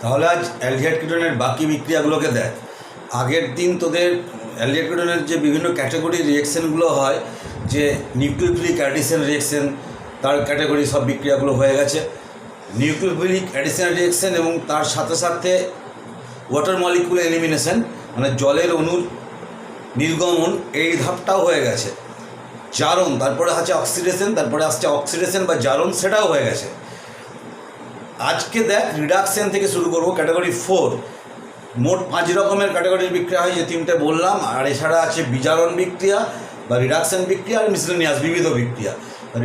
তাহলে আজ অ্যালডিহাইড কিটোনের বাকি বিক্রিয়াগুলোকে দেখ। আগের দিন তোদের অ্যালডিহাইড কিটোনের যে বিভিন্ন ক্যাটাগরি রিয়েকশনগুলো হয়, যে নিউক্লিওফিলিক অ্যাডিশন রিয়েকশন, তার ক্যাটাগরি সব বিক্রিয়াগুলো হয়ে গেছে। নিউক্লিওফিলিক অ্যাডিশন রিয়েকশন এবং তার সাথে সাথে ওয়াটার মলিকুলার এলিমিনেশন, মানে জলের অণুর নির্গমন, এই ধাপটাও হয়ে গেছে। জারণ, তারপরে আছে অক্সিডেশন, তারপরে আসছে অক্সিডেশন বা জারণ, সেটাও হয়ে গেছে। আজকে দেখ রিডাকশন থেকে শুরু করবো, ক্যাটাগরি 4। মোট 5 রকমের ক্যাটাগরির বিক্রিয়া হয়, যে 3টে বললাম, আর এছাড়া আছে বিজারণ বিক্রিয়া বা রিডাকশন বিক্রিয়া আর মিসলেনিয়াস বিবিধ বিক্রিয়া।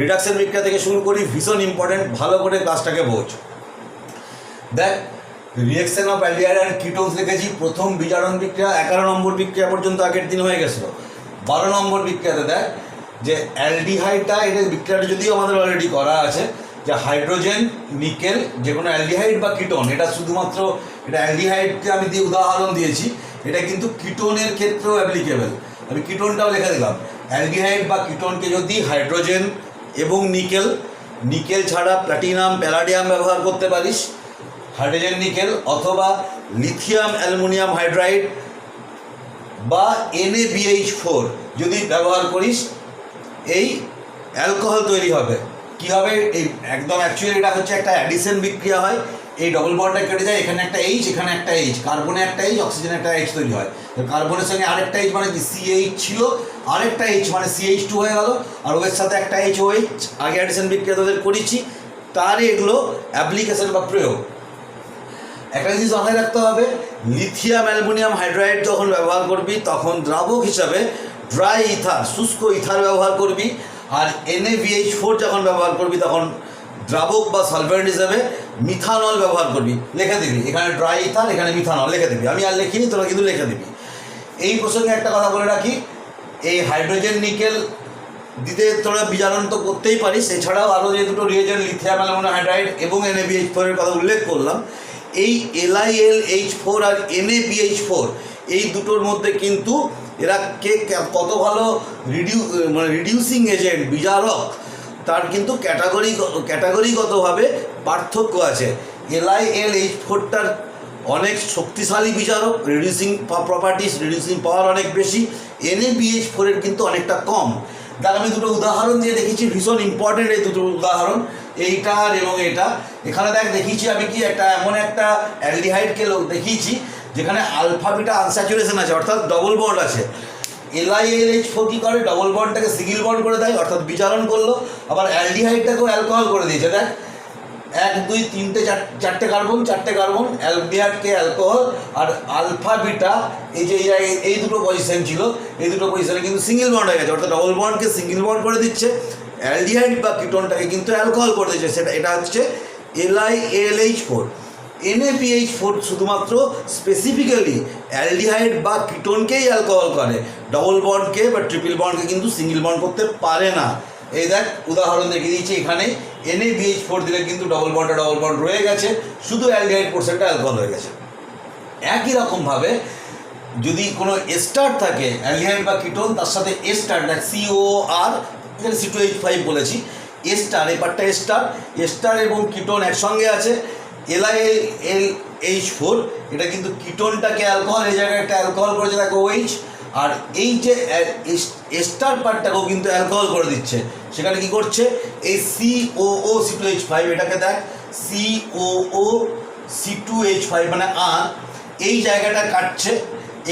রিডাকশন বিক্রিয়া থেকে শুরু করি, ভীষণ ইম্পর্টেন্ট, ভালো করে ক্লাসটাকে বোঝ। দেখ, reaction of aldehyde and ketones লিখেছি। প্রথম বিজারণ বিক্রিয়া 11 নম্বর বিক্রিয়া পর্যন্ত আগের দিন হয়ে গেছিলো। 12 নম্বর বিক্রিয়াতে দেখ যে অ্যালডিহাইডটা, এটা বিক্রিয়াটা যদিও আমাদের অলরেডি করা আছে, যে হাইড্রোজেন নিকেল, যে কোনো অ্যালডিহাইড বা কিটোন, এটা শুধুমাত্র এটা অ্যালডিহাইডকে আমি দিয়ে উদাহরণ দিয়েছি, এটা কিন্তু কিটোনের ক্ষেত্রেও অ্যাপ্লিকেবল। আমি কিটোনটাও লিখে দিলাম। অ্যালডিহাইড বা কিটোনকে যদি হাইড্রোজেন এবং নিকেল ছাড়া প্ল্যাটিনাম প্যালাডিয়াম ব্যবহার করতে পারিস, হাইড্রোজেন নিকেল, অথবা লিথিয়াম অ্যালুমিনিয়াম হাইড্রাইড বা NaBH4 যদি ব্যবহার করিস, এই অ্যালকোহল তৈরি হবে। কী হবে? এই একদম অ্যাকচুয়ালি এটা হচ্ছে একটা অ্যাডিশন বিক্রিয়া হয়। এই ডবল বন্ডটা কেটে যায়, এখানে একটা এইচ, এখানে একটা এইচ, কার্বনে একটা এইচ, অক্সিজেনে একটা এইচ তৈরি হয়। কার্বনের সঙ্গে আরেকটা এইচ মানে কি CH ছিল, আরেকটা এইচ মানে CH2 হয়ে গেল, আর ওর সাথে একটা এইচ OH। আগে অ্যাডিশন বিক্রিয়া তোদের করেছি, তার এগুলো অ্যাপ্লিকেশন বা প্রয়োগ। একটা জিনিস মাথায় রাখতে হবে, লিথিয়াম অ্যালুমিনিয়াম হাইড্রাইড যখন ব্যবহার করবি তখন দ্রাবক হিসাবে ড্রাই ইথার, শুষ্ক ইথার ব্যবহার করবি। আর NaBH4 যখন ব্যবহার করবি তখন দ্রাবক বা সলভেন্ট হিসাবে মিথানল ব্যবহার করবি। লিখে দিবি, এখানে ড্রাই ইথার, এখানে মিথানল লিখে দিবি। আমি আর লিখিনি, তোরা কিন্তু লিখে দিবি। এই প্রসঙ্গে একটা কথা বলে রাখি, এই হাইড্রোজেন নিকেল দিতে তোরা বিজারণ তো করতেই পারিস। এছাড়াও আরও যে দুটো রিয়েজেন্ট, লিথিয়াম অ্যালুমিনিয়াম হাইড্রাইড এবং NaBH4 এর কথা উল্লেখ করলাম, এই LiLH4 আর NaBH4 এই দুটোর মধ্যে কিন্তু এরা কত ভালো রিডিউসিং এজেন্ট, বিজারক, তার কিন্তু ক্যাটাগরিগতভাবে পার্থক্য আছে। LiLH4টার অনেক শক্তিশালী বিজারক, রিডিউসিং প্রপার্টিস, রিডিউসিং পাওয়ার অনেক বেশি। NaBH4 এর কিন্তু অনেকটা কম। তার আমি দুটো উদাহরণ দিয়ে দেখিয়েছি, ভীষণ ইম্পর্টেন্ট এই দুটো উদাহরণ, এইটার এবং এটা। এখানে দেখিয়েছি আমি কি এমন একটা অ্যালডিহাইডকে দেখিয়েছি যেখানে আলফা বিটা আনস্যাচুরেশন আছে, অর্থাৎ ডবল বন্ড আছে। LiLH4 কী করে? ডবল বন্ডটাকে সিঙ্গেল বন্ড করে দেয়, অর্থাৎ বিজারণ করলো। আবার অ্যালডিহাইডটাকেও অ্যালকোহল করে দিয়েছে। দেখ, 1 2 3 4টে কার্বন, অ্যালডিহাইডকে অ্যালকোহল, আর আলফা বিটা এই যে এই দুটো পজিশন ছিল, এই দুটো পজিশনে কিন্তু সিঙ্গেল বন্ড হয়ে গেছে, অর্থাৎ ডবল বন্ডকে সিঙ্গেল বন্ড করে দিচ্ছে। অ্যালডিহাইড বা কিটোনটাকে কিন্তু অ্যালকোহল করে দিচ্ছে, এটা হচ্ছে LiLH4। NaBH4 শুধুমাত্র স্পেসিফিক্যালি অ্যালডিহাইড বা কিটোনকেই অ্যালকোহল করে, ডবল বন্ডকে বা ট্রিপল বন্ডকে কিন্তু সিঙ্গেল বন্ড করতে পারে না। এই দেখ উদাহরণ দেখে দিয়েছি, এখানে NaBH4 দিলে কিন্তু ডবল বন্ড রয়ে গেছে, শুধু অ্যালডিহাইড পোর্শনটা অ্যালকোহল হয়ে গেছে। একই রকমভাবে যদি কোনো এস্টার থাকে, অ্যালডিহাইড বা কিটোন, তার সাথে এস্টার, দেখ COR, এখানে C2H5 বলেছি, এস্টার, এই পার্টটা এস্টার এবং কিটোন একসঙ্গে আছে। LiLH4 এটা কিন্তু কিটোনটাকে অ্যালকোহল, এই জায়গায় একটা অ্যালকোহল করেছে, দেখো OH, আর এই যে এস্টার পার্টটাকেও কিন্তু অ্যালকোহল করে দিচ্ছে। সেখানে কি করছে? এই COO C2H5, এটাকে দেখ COO C2H5 মানে আর, এই জায়গাটা কাটছে,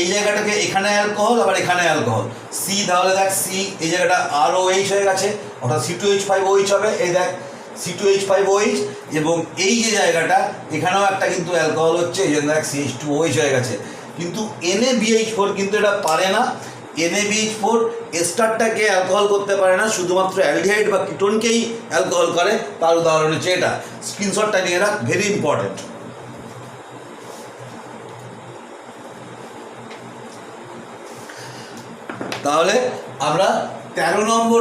এই জায়গাটাকে এখানে অ্যালকোহল, আবার এখানে অ্যালকোহল। তাহলে দেখ এই জায়গাটা ROH হয়ে গেছে, অর্থাৎ C2H5OH হবে। এই দেখ C2H5OH, এবং এই যে জায়গাটা এখানেও একটা কিন্তু অ্যালকোহল হচ্ছে, এই জন্য দেখ CH2OH হয়ে গেছে। কিন্তু NaBH4 কিন্তু এটা পারে না। NaBH4 এস্টারটাকে অ্যালকোহল করতে পারে না, শুধুমাত্র অ্যালডিহাইড বা কিটোনকেই অ্যালকোহল করে। তার উদাহরণ হচ্ছে এটা, স্ক্রিনশটটা নিয়ে রাখ, ভেরি ইম্পর্টেন্ট। তাহলে আমরা 13 নম্বর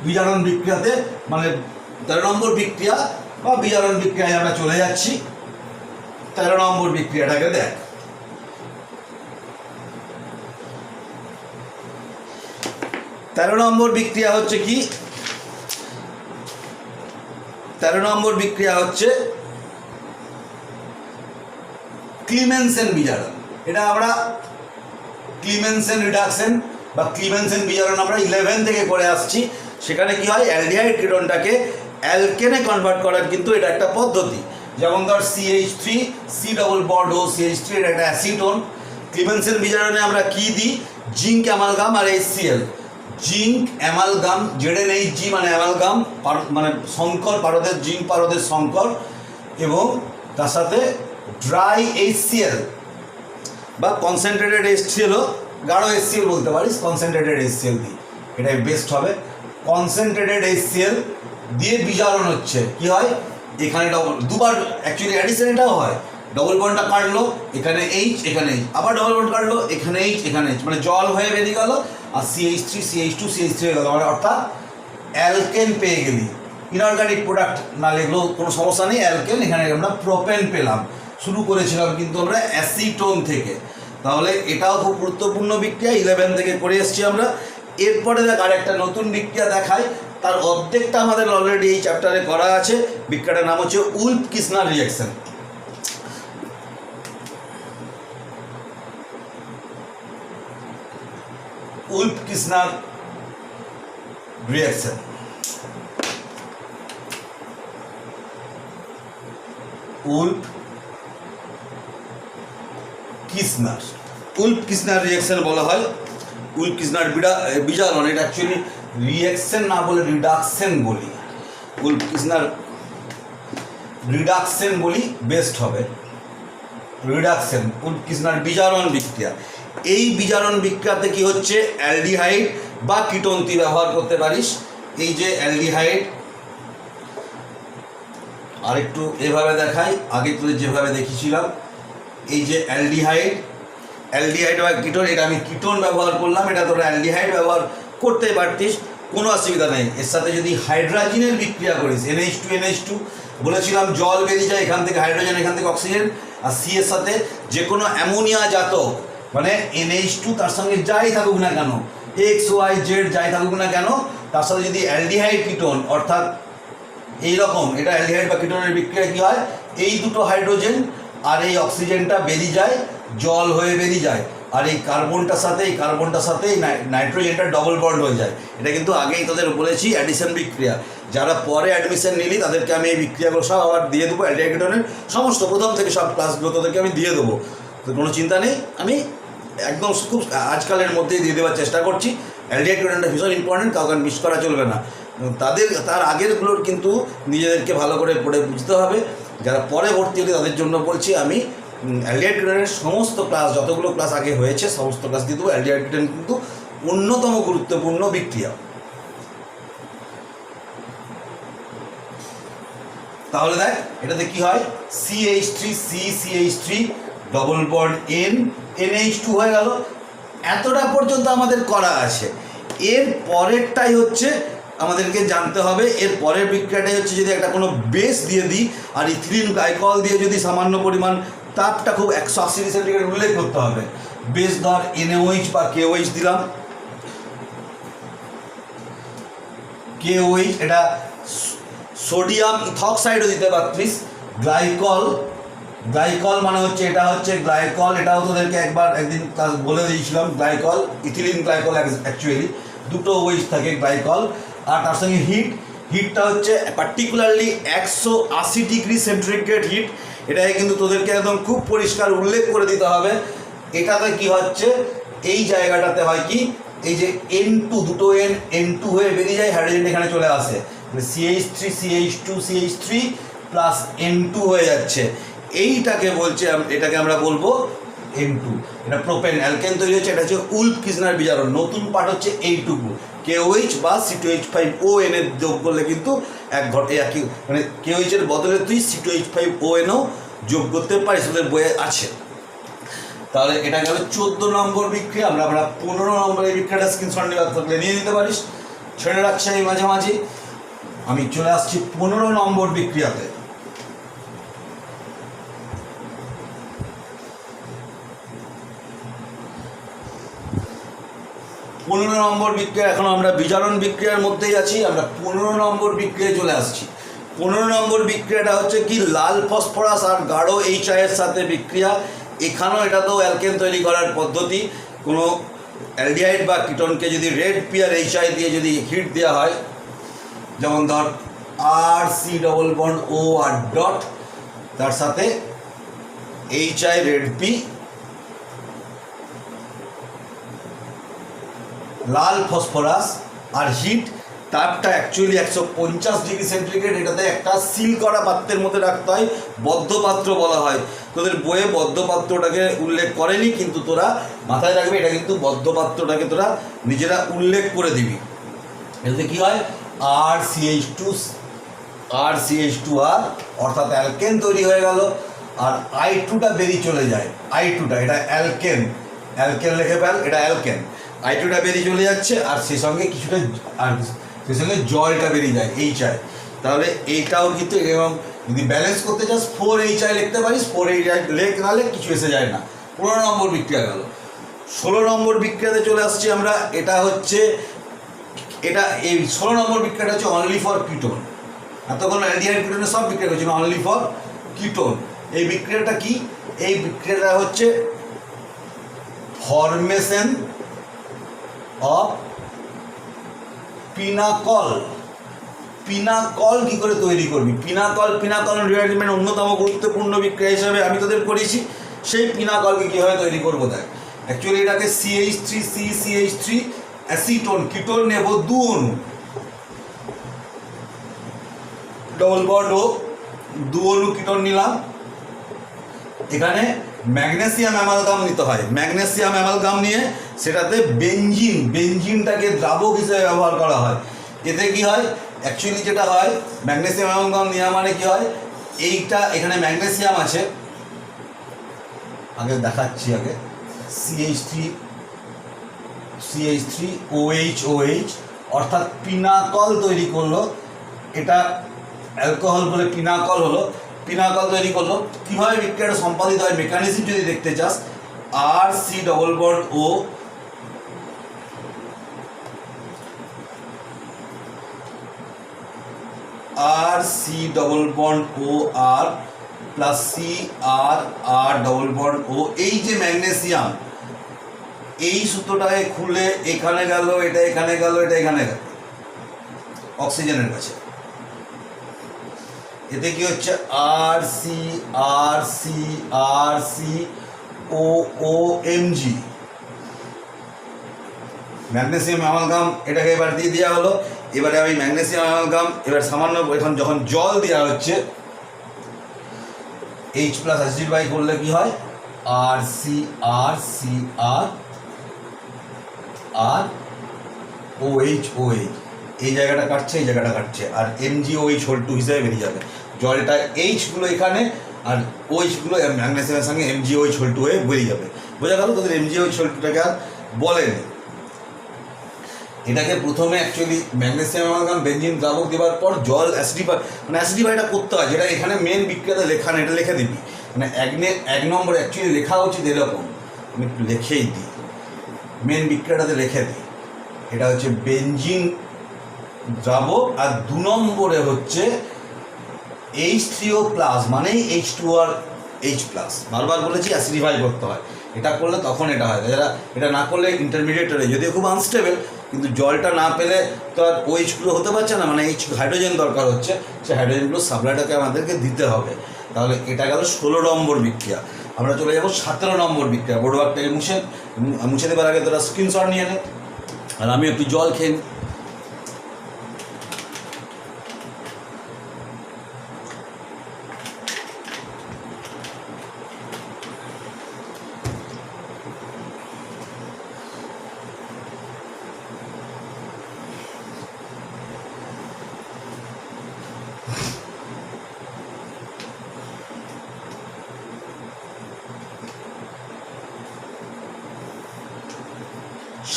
বিজারণ বিক্রিয়াতে, মানে 13 নম্বর বিক্রিয়া বা বিজারণ বিক্রিয়ায় আমরা চলে যাচ্ছি। 13 নম্বর বিক্রিয়াটাকে দেখ। 13 নম্বর বিক্রিয়া হচ্ছে কি? 13 নম্বর বিক্রিয়া হচ্ছে ক্লিমেনসেন বিজারণ। এটা আমরা ক্লিমেনসেন রিডাকশন বা ক্লিমেনসেন বিজারণ আমরা 11 থেকে করে আসছি। সেখানে কি হয়, অ্যালডিহাইড কিটোনটাকে অ্যালকেনে কনভার্ট করার কিন্তু এটা একটা পদ্ধতি। যেমন ধর CH3 C double bond O CH3 এটা একটা অ্যাসিটোন। ক্লিমেনসেন বিজারণে আমরা কি দিই, জিঙ্ক অ্যামালগাম আর HCl। জিঙ্ক অ্যামালগাম ZnHG মানে অ্যামালগাম মানে সংকর, পারদের জিঙ্ক পারদের সংকর, এবং তার সাথে ড্রাই HCl বা কনসেন্ট্রেটেড HCl, গাঢ় HCl বলতে পারিস, কনসেন্ট্রেটেড HCl দিই, এটাই বেস্ট হবে। কনসেন্ট্রেটেড HCl দিয়ে বিজারণ হচ্ছে, কি হয় এখানে দুবার অ্যাকচুয়ালি অ্যাডিশন এটাও হয়, ডবল বন্ডটা কাটলো এখানে H এখানে H, আবার ডবল বন্ড কাটলো এখানে H এখানে H, মানে জল হয়ে বেরিয়ে গেল আর CH3 CH2 CH3 হয়ে গেল, মানে অর্থাৎ অ্যালকেন পেয়ে গেলি। ইনঅর্গানিক প্রোডাক্ট না লিখলেও কোনো সমস্যা নেই, অ্যালকেন। এখানে আমরা প্রোপেন পেলাম, শুরু করেছিলাম কিন্তু আমরা অ্যাসিটোন থেকে। তাহলে এটাও খুব গুরুত্বপূর্ণ বিক্রিয়া, 11 থেকে করে এসেছি আমরা। এরপরে দেখ আরেকটা নতুন বিক্রিয়া দেখায়, তার অর্ধেকটা আমাদের অলরেডি এই চ্যাপ্টারে করা আছে। বিক্রিয়াটার নাম হচ্ছে উলফ-কিসনার রিঅ্যাকশন। উলফ-কিসনার রিঅ্যাকশন, উলফ-কিসনার, উলফ-কিসনার রিঅ্যাকশন বলা হয়। উলফ-কিসনার বিজারণ, এটা অ্যাকচুয়ালি রিঅ্যাকশন না বলে রিডাকশন বলি, উলফ-কিসনার রিডাকশন বলি বেস্ট হবে। রিডাকশন, উলফ-কিসনার বিজারণ বিক্রিয়া। এই বিজারণ বিক্রিয়াতে কি হচ্ছে, অ্যালডিহাইড বা কিটোন তুই ব্যবহার করতে পারিস। এই যে অ্যালডিহাইড, আরেকটু এভাবে দেখাই, আগে তোদের যেভাবে দেখিয়েছিলাম, এই যে অ্যালডিহাইড, অ্যালডিহাইড বা কিটোন, এটা আমি কিটোন ব্যবহার করলাম, এটা তোরা অ্যালডিহাইড ব্যবহার করতে পারতিস, কোনো অসুবিধা নেই। এর সাথে যদি হাইড্রোজেনের বিক্রিয়া করিস, NH2 বলেছিলাম জল বেরিয়ে যায় এখান থেকে, হাইড্রোজেন এখান থেকে অক্সিজেন, আর সি এর সাথে যে কোনো অ্যামোনিয়া জাতক মানে NH2 তার সঙ্গে যাই থাকুক না কেন, XYZ যাই থাকুক না কেন, তার সাথে যদি অ্যালডিহাইড কিটোন অর্থাৎ এইরকম, এটা অ্যালডিহাইড বা কিটোনের বিক্রিয়া কী হয়, এই দুটো হাইড্রোজেন আর এই অক্সিজেনটা বেরিয়ে যায়, জল হয়ে বেরিয়ে যায়, আর এই কার্বনটার সাথে এই নাইট্রোজেনটা ডবল বন্ড হয়ে যায়। এটা কিন্তু আগেই তোদের বলেছি অ্যাডিশন বিক্রিয়া। যারা পরে অ্যাডমিশন নিলি তাদেরকে আমি এই বিক্রিয়াগুলো সব আবার দিয়ে দেবো, অ্যালডিহাইড কিটোনের সমস্ত প্রথম থেকে সব ক্লাসগুলো তোদেরকে আমি দিয়ে দেবো, তো কোনো চিন্তা নেই। আমি একদম খুব আজকালের মধ্যেই দিয়ে দেওয়ার চেষ্টা করছি। অ্যালডিহাইড কিটোনটা ভীষণ ইম্পর্টেন্ট, কাউকে মিস করা চলবে না। তার আগেরগুলোর কিন্তু নিজেদেরকে ভালো করে পড়ে বুঝতে হবে। যারা পরে ভর্তি হলে তাদের জন্য বলছি আমি অ্যালডিহাইড কিটোনের সমস্ত ক্লাস, যতগুলো ক্লাস আগে হয়েছে সমস্ত ক্লাস দিয়ে দেবো। অ্যালডিহাইড কিটোন কিন্তু অন্যতম গুরুত্বপূর্ণ বিক্রিয়া। তাহলে দেখ এটাতে কি হয়, CH3 ডবল বন্ড NH2 হয়ে গেল। এতটা পর্যন্ত আমাদের করা আছে। এর পরেরটাই হচ্ছে আমাদেরকে জানতে হবে, এর পরের বিক্রিয়াটাই হচ্ছে যদি একটা কোনো বেস দিয়ে দিই আর ইথিলিন গ্লাইকল দিয়ে যদি সামান্য পরিমাণ তাপটা খুব 180 সেন্টিগ্রেড উল্লেখ করতে হবে। বেস ধর NaOH বা KOH দিলাম, KOH, এটা সোডিয়াম ইথক্সাইডও দিতে পারতিস। গ্লাইকল মানে হচ্ছে এটা হচ্ছে গ্লাইকল, এটাও তোদেরকে একদিন ক্লাস বলে দিয়েছিলাম। গ্লাইকল, ইথিলিন গ্লাইকল অ্যাকচুয়ালি দুটো ওইচ থাকে গ্লাইকল। আর তার সঙ্গে হিটটা হচ্ছে পার্টিকুলারলি 180 ডিগ্রি সেন্টিগ্রেড হিট। এটাকে কিন্তু তোদেরকে একদম খুব পরিষ্কার উল্লেখ করে দিতে হবে। এটাতে কি হচ্ছে, এই জায়গাটাতে হয় কি, এই যে N2 দুটো N2 হয়ে বেরিয়ে যায়, হাইড্রোজেন এখানে চলে আসে, CH3 প্লাস N2 হয়ে যাচ্ছে। এইটাকে বলছে, এটাকে আমরা বলবো N2। এটা প্রোপেন অ্যালকেন তৈরি হচ্ছে। এটা হচ্ছে উলফ-কিসনার বিজারণ। নতুন পার্ট হচ্ছে এইটুকু, KOH বা C2H5ON এর যোগ করলে কিন্তু একই, মানে KOH এর বদলে তুই C2H5ONও যোগ করতে পারিস, ওদের বইয়ে আছে। তাহলে এটা গেল 14 নম্বর বিক্রিয়া। আমরা 15 নম্বরের বিক্রিয়াটা স্ক্রিনশট নিয়ে নিতে পারিস, ছেড়ে রাখছে এই মাঝামাঝি। আমি চলে আসছি 15 নম্বর বিক্রিয়াতে। 15 নম্বর বিক্রিয়া, এখন আমরা বিজারণ বিক্রিয়ার মধ্যেই আছি। আমরা 15 নম্বর বিক্রিয়ায় চলে আসছি। 15 নম্বর বিক্রিয়াটা হচ্ছে কি লাল ফসফরাস আর গাঢ় HI এর সাথে বিক্রিয়া। এখানেও এটা তো অ্যালকেন তৈরি করার পদ্ধতি। কোনো অ্যালডিহাইড বা কিটোনকে যদি রেড পিয়ার HI দিয়ে যদি হিট দেওয়া হয়, যেমন ধর RC++O আর ডট, তার সাথে HI রেড পি, লাল ফসফরাস আর হিট, তাপটা অ্যাকচুয়ালি 150 ডিগ্রি সেন্টিগ্রেড। এটাতে একটা সিল করা পাত্রের মধ্যে রাখতে হয়, বদ্ধ পাত্র বলা হয়। তোদের বইয়ে বদ্ধ পাত্রটাকে উল্লেখ করেনি, কিন্তু তোরা মাথায় রাখবে এটা কিন্তু বদ্ধ পাত্রটাকে তোরা নিজেরা উল্লেখ করে দিবি। এতে কী হয়, RCH2R অর্থাৎ অ্যালকেন তৈরি হয়ে গেল, আর I2টা বেরিয়ে চলে যায়। I2টা এটা অ্যালকেন, অ্যালকেন লিখে ফেল, এটা অ্যালকেন। I2টা বেরিয়ে চলে যাচ্ছে, আর সেই সঙ্গে কিছুটা আর সেই সঙ্গে জলটা বেরিয়ে যায় HI। তাহলে এইটাও কিন্তু এবং যদি ব্যালেন্স করতে চাস 4HI লিখতে পারিস, 4HI লেখ নাহলে কিছু এসে যায় না। 15 নম্বর বিক্রিয়া গেল। 16 নম্বর বিক্রিয়াতে চলে আসছি আমরা। এটা হচ্ছে এই 16 নম্বর বিক্রিয়াটা হচ্ছে অনলি ফর কিটোন। এতক্ষণ অ্যালডিহাইড কিটোনে সব বিক্রিয়া করছিল, অনলি ফর কিটোন। এই বিক্রিয়াটা কি? এই বিক্রিয়াটা হচ্ছে ফরমেশন অফ পিনাকল। পিনাকল কি করে তৈরি করবি? পিনাকল রিয়ারেঞ্জমেন্ট অন্যতম গুরুত্বপূর্ণ বিক্রিয়া হিসাবে আমি তোদের করেছি। সেই পিনাকলকে কীভাবে তৈরি করবো দেখ। অ্যাকচুয়ালি এটাকে CH3 অ্যাসিটোন, কিটোন নেব 2 অণু, ডবল বন্ড ও 2 অণু কিটোন নিলাম। এখানে ম্যাগনেসিয়াম অ্যামালগাম নিতে হয়। ম্যাগনেসিয়াম অ্যামালগাম নিয়ে সেটাতে বেঞ্জিনটাকে দ্রাবক হিসেবে ব্যবহার করা হয়। এতে কি হয়, অ্যাকচুয়ালি যেটা হয়, ম্যাগনেসিয়াম অ্যামালগাম নেওয়া মানে কি হয়, এইটা এখানে ম্যাগনেসিয়াম আছে, আগে দেখাচ্ছি। আগে CH3OH অর্থাৎ পিনাকল তৈরি করলো। এটা অ্যালকোহল বলে পিনাকল হলো। পিনাকল তৈরি করলো। কীভাবে বিক্রিয়াটা সম্পাদিত হয় মেকানিজম যদি দেখতে চাস, RC++O RC++OR প্লাস CR++O, এই যে ম্যাগনেসিয়াম, এই সূত্রটাকে খুলে এখানে গেল, এটা এখানে গেল, এটা এখানে গেল অক্সিজেনের কাছে। এতে কি হচ্ছে, RCOMG ম্যাগনেসিয়াম অ্যামালগাম। এটাকে এবার দিয়ে দেওয়া হলো। এবারে আমি ম্যাগনেসিয়াম অ্যামালগাম এবার সামান্য এখন যখন জল দেওয়া হচ্ছে, H+ অ্যাসিড বাই করলে কি হয়, RCOH, এই জায়গাটা কাটছে, এই জায়গাটা কাটছে, আর MgOH2 হিসেবে বেরিয়ে যাবে। জলটা H গুলো এখানে আর OH গুলো ম্যাগনেসিয়ামের সঙ্গে MgOH2 হয়ে বেরিয়ে যাবে। বোঝা গেল? তোদের MgOH2টাকে আর বলেনি। এটাকে প্রথমে অ্যাকচুয়ালি ম্যাগনেসিয়াম অ্যামালগাম বেঞ্জিন দ্রাবক দেওয়ার পর জল অ্যাসিডিফাইটা করতে হয়, যেটা এখানে মেন বিক্রিয়াতে লেখা নেই, এটা লিখে দিবি। মানে 1 নম্বর অ্যাকচুয়ালি লেখা উচিত এরকম, আমি একটু লিখেই দিই, মেন বিক্রিয়াটাতে লিখে দিই। এটা হচ্ছে বেঞ্জিন দ্রাবক, আর 2 নম্বরে হচ্ছে H3O+ মানেই H2R H+। বারবার বলেছি অ্যাসিডিফাই করতে হয়, এটা করলে তখন এটা হয়। যারা এটা না করলে ইন্টারমিডিয়েট হয়ে, যদিও খুব আনস্টেবল, কিন্তু জলটা না পেলে তো আর OH হতে পারছে না, মানে হাইড্রোজেন দরকার হচ্ছে, সেই হাইড্রোজেনগুলো সাপ্লাইটাকে আমাদেরকে দিতে হবে। তাহলে এটা গেল 16 নম্বর বিক্রিয়া। আমরা চলে যাবো 17 নম্বর বিক্রিয়া। বোর্ডওয়ার্কটাকে মুছে দেবার আগে তোরা স্ক্রিনশট নিয়ে নে, আর আমি একটু জল খেয়ে নিই।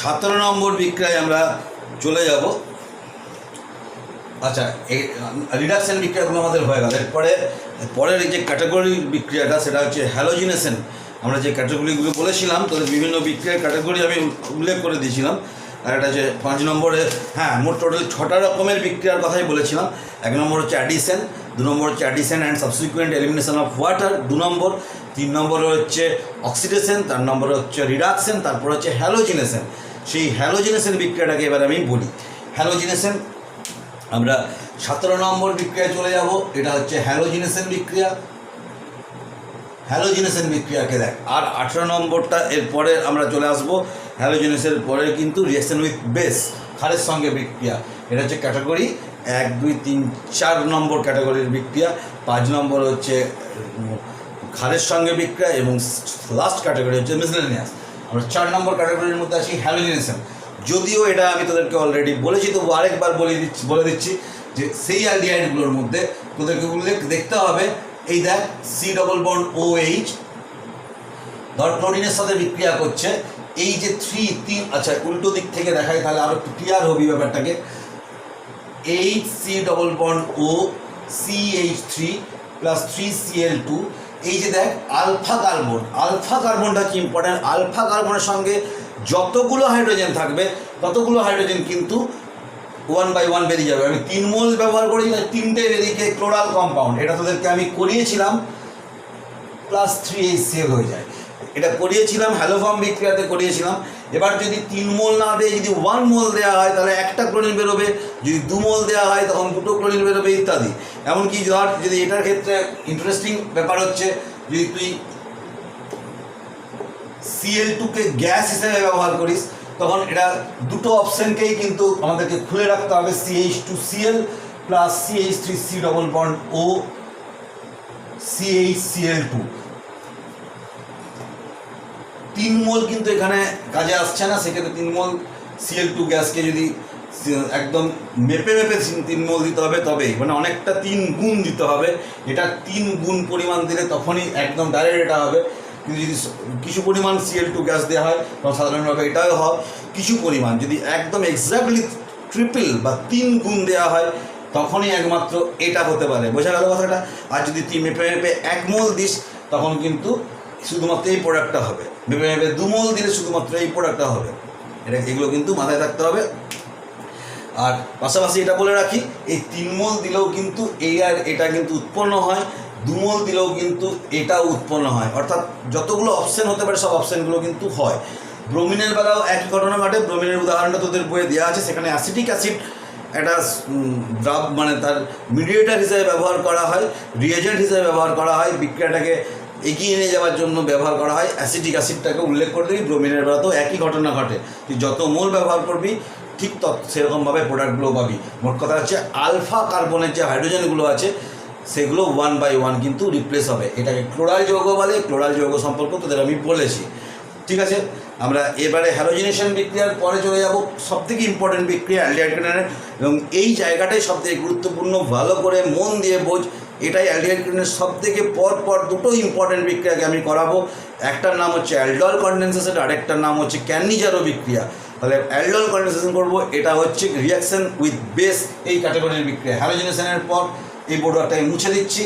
সতেরো নম্বর বিক্রিয়ায় আমরা চলে যাব। আচ্ছা, এই রিডাকশন বিক্রিয়াগুলো আমাদের হয়ে গেল। পরের যে ক্যাটাগরি বিক্রিয়াটা, সেটা হচ্ছে হ্যালোজিনেশন। আমরা যে ক্যাটাগরিগুলো বলেছিলাম, তাদের বিভিন্ন বিক্রিয়ার ক্যাটাগরি আমি উল্লেখ করে দিয়েছিলাম। আর একটা হচ্ছে 5 নম্বরে, হ্যাঁ মোট টোটাল 6টা রকমের বিক্রিয়ার কথাই বলেছিলাম। 1 নম্বর হচ্ছে অ্যাডিশন, 2 নম্বর হচ্ছে addition and subsequent elimination of water, 2 নম্বর, 3 নম্বরে হচ্ছে অক্সিডেশন, 4 নম্বরে হচ্ছে রিডাকশন, তারপর হচ্ছে হ্যালোজিনেশন। সেই হ্যালোজিনেশন বিক্রিয়াটাকে এবার আমি বলি। হ্যালোজিনেশন আমরা 17 নম্বর বিক্রিয়ায় চলে যাব। এটা হচ্ছে হ্যালোজিনেশন বিক্রিয়া। হ্যালোজিনেশন বিক্রিয়াকে দেখ। আর 18 নম্বরটা এরপরে আমরা চলে আসবো হ্যালোজিনেশনের পরে কিন্তু রিঅ্যাকশন উইথ বেস, ক্ষারের সঙ্গে বিক্রিয়া। এটা হচ্ছে ক্যাটাগরি 1, 2, 3, 4 নম্বর ক্যাটাগরির বিক্রিয়া। 5 নম্বর হচ্ছে ক্ষারের সঙ্গে বিক্রিয়া এবং লাস্ট ক্যাটাগরি হচ্ছে মিসলেনিয়াস। আমরা 4 নম্বর ক্যাটাগরির মধ্যে আছি হ্যালোজিনেশন। যদিও এটা আমি তোদেরকে অলরেডি বলেছি, তবু আরেকবার বলে দিচ্ছি যে সেই অ্যালডিহাইডগুলোর মধ্যে তোদেরকে উল্লেখ দেখতে হবে। এই দেখ C ডবল বন্ড OH ধর ক্লোরিনের সাথে বিক্রিয়া করছে। এই যে 3 আচ্ছা উল্টো দিক থেকে দেখাই তাহলে আরো একটু ক্লিয়ার হবে ব্যাপারটাকে। HC double bond O CH3 plus 3Cl2। এই যে দেখ আলফা কার্বনটা কি ইম্পর্ট্যান্ট। আলফা কার্বনের সঙ্গে যতগুলো হাইড্রোজেন থাকবে ততগুলো হাইড্রোজেন কিন্তু 1/1 বেরিয়ে যাবে। আমি 3 মোল ব্যবহার করেছি, 3টে বেরিয়ে ক্লোরাল কম্পাউন্ড। এটা তোদেরকে আমি করিয়েছিলাম, প্লাস 3HCl হয়ে যায়। এটা করিয়েছিলাম হ্যালোফর্ম বিক্রিয়াতে করিয়েছিলাম। এবার যদি 3 মোল না দিয়ে যদি 1 মোল দেওয়া হয় তাহলে একটা ক্লোরিন বেরোবে, যদি 2 মোল দেওয়া হয় তখন 2টো ক্লোরিন বেরোবে ইত্যাদি। এমনকি ধর যদি এটার ক্ষেত্রে ইন্টারেস্টিং ব্যাপার হচ্ছে যদি তুই Cl2কে গ্যাস হিসেবে ব্যবহার করিস তখন এটা দুটো অপশানকেই কিন্তু আমাদেরকে খুলে রাখতে হবে। CH2Cl plus CH3C double bond O CHCl2। 3 মোল কিন্তু এখানে কাজে আসছে না, সেক্ষেত্রে 3 মোল Cl2 গ্যাসকে যদি একদম মেপে 3 মোল দিতে হবে, তবেই মানে অনেকটা 3 গুণ দিতে হবে। এটা 3 গুণ পরিমাণ দিলে তখনই একদম ডাইরেক্ট এটা হবে। কিন্তু যদি কিছু পরিমাণ Cl2 গ্যাস দেওয়া হয় তখন সাধারণভাবে এটাও হয়। কিছু পরিমাণ যদি একদম এক্স্যাক্টলি ট্রিপল বা 3 গুণ দেওয়া হয় তখনই একমাত্র এটা হতে পারে। বোঝা গেল কথাটা? আর যদি তুই মেপে 1 মোল দিস তখন কিন্তু শুধুমাত্র এই প্রোডাক্টটা হবে। মেপে 2 মোল দিলে শুধুমাত্র এই প্রোডাক্টটা হবে। এগুলো কিন্তু মাথায় রাখতে হবে। আর পাশাপাশি এটা বলে রাখি, এই 3 মোল দিলেও কিন্তু এই আর এটা কিন্তু উৎপন্ন হয়, 2 মোল দিলেও কিন্তু এটাও উৎপন্ন হয়। অর্থাৎ যতগুলো অপশান হতে পারে সব অপশানগুলো কিন্তু হয়। ব্রোমিনের বেলাও একই ঘটনা ঘটে। ব্রোমিনের উদাহরণটা তোদের বইয়ে দেওয়া আছে। সেখানে অ্যাসিটিক অ্যাসিড একটা দ্রাব মানে তার মিডিয়েটার হিসেবে ব্যবহার করা হয়, রিয়েজেন্ট হিসেবে ব্যবহার করা হয়, বিক্রিয়াটাকে এগিয়ে নিয়ে যাওয়ার জন্য ব্যবহার করা হয়। অ্যাসিটিক অ্যাসিডটাকে উল্লেখ করে দিই। ব্রোমিনের বেলাতেও একই ঘটনা ঘটে। তুই যত মোল ব্যবহার করবি ঠিক সেরকমভাবে প্রোডাক্টগুলো পাবি। মোট কথা হচ্ছে আলফা কার্বনের যে হাইড্রোজেনগুলো আছে সেগুলো 1/1 কিন্তু রিপ্লেস হবে। এটাকে ক্লোরাল যৌগ বলে। ক্লোরাল যৌগ সম্পর্ক তোদের আমি বলেছি, ঠিক আছে। আমরা এবারে হ্যালোজিনেশন বিক্রিয়ার পরে চলে যাব সবথেকে ইম্পর্টেন্ট বিক্রিয়া অ্যালডিহাইড কিটোনের। এবং এই জায়গাটাই সবথেকে গুরুত্বপূর্ণ, ভালো করে মন দিয়ে বোঝ। এটাই অ্যালডিহাইড কিটোনের সবথেকে পর দুটো ইম্পর্টেন্ট বিক্রিয়াকে আমি করাবো। একটার নাম হচ্ছে অ্যালডল কনডেনসেশন, আরেকটার নাম হচ্ছে ক্যানিজারো বিক্রিয়া। তাহলে অ্যালডল কনডেনসেশন করবো, এটা হচ্ছে রিঅ্যাকশন উইথ বেস এই ক্যাটাগরির বিক্রিয়া। হ্যালোজিনেশনের পর এই বোর্ডটাকে মুছে দিচ্ছি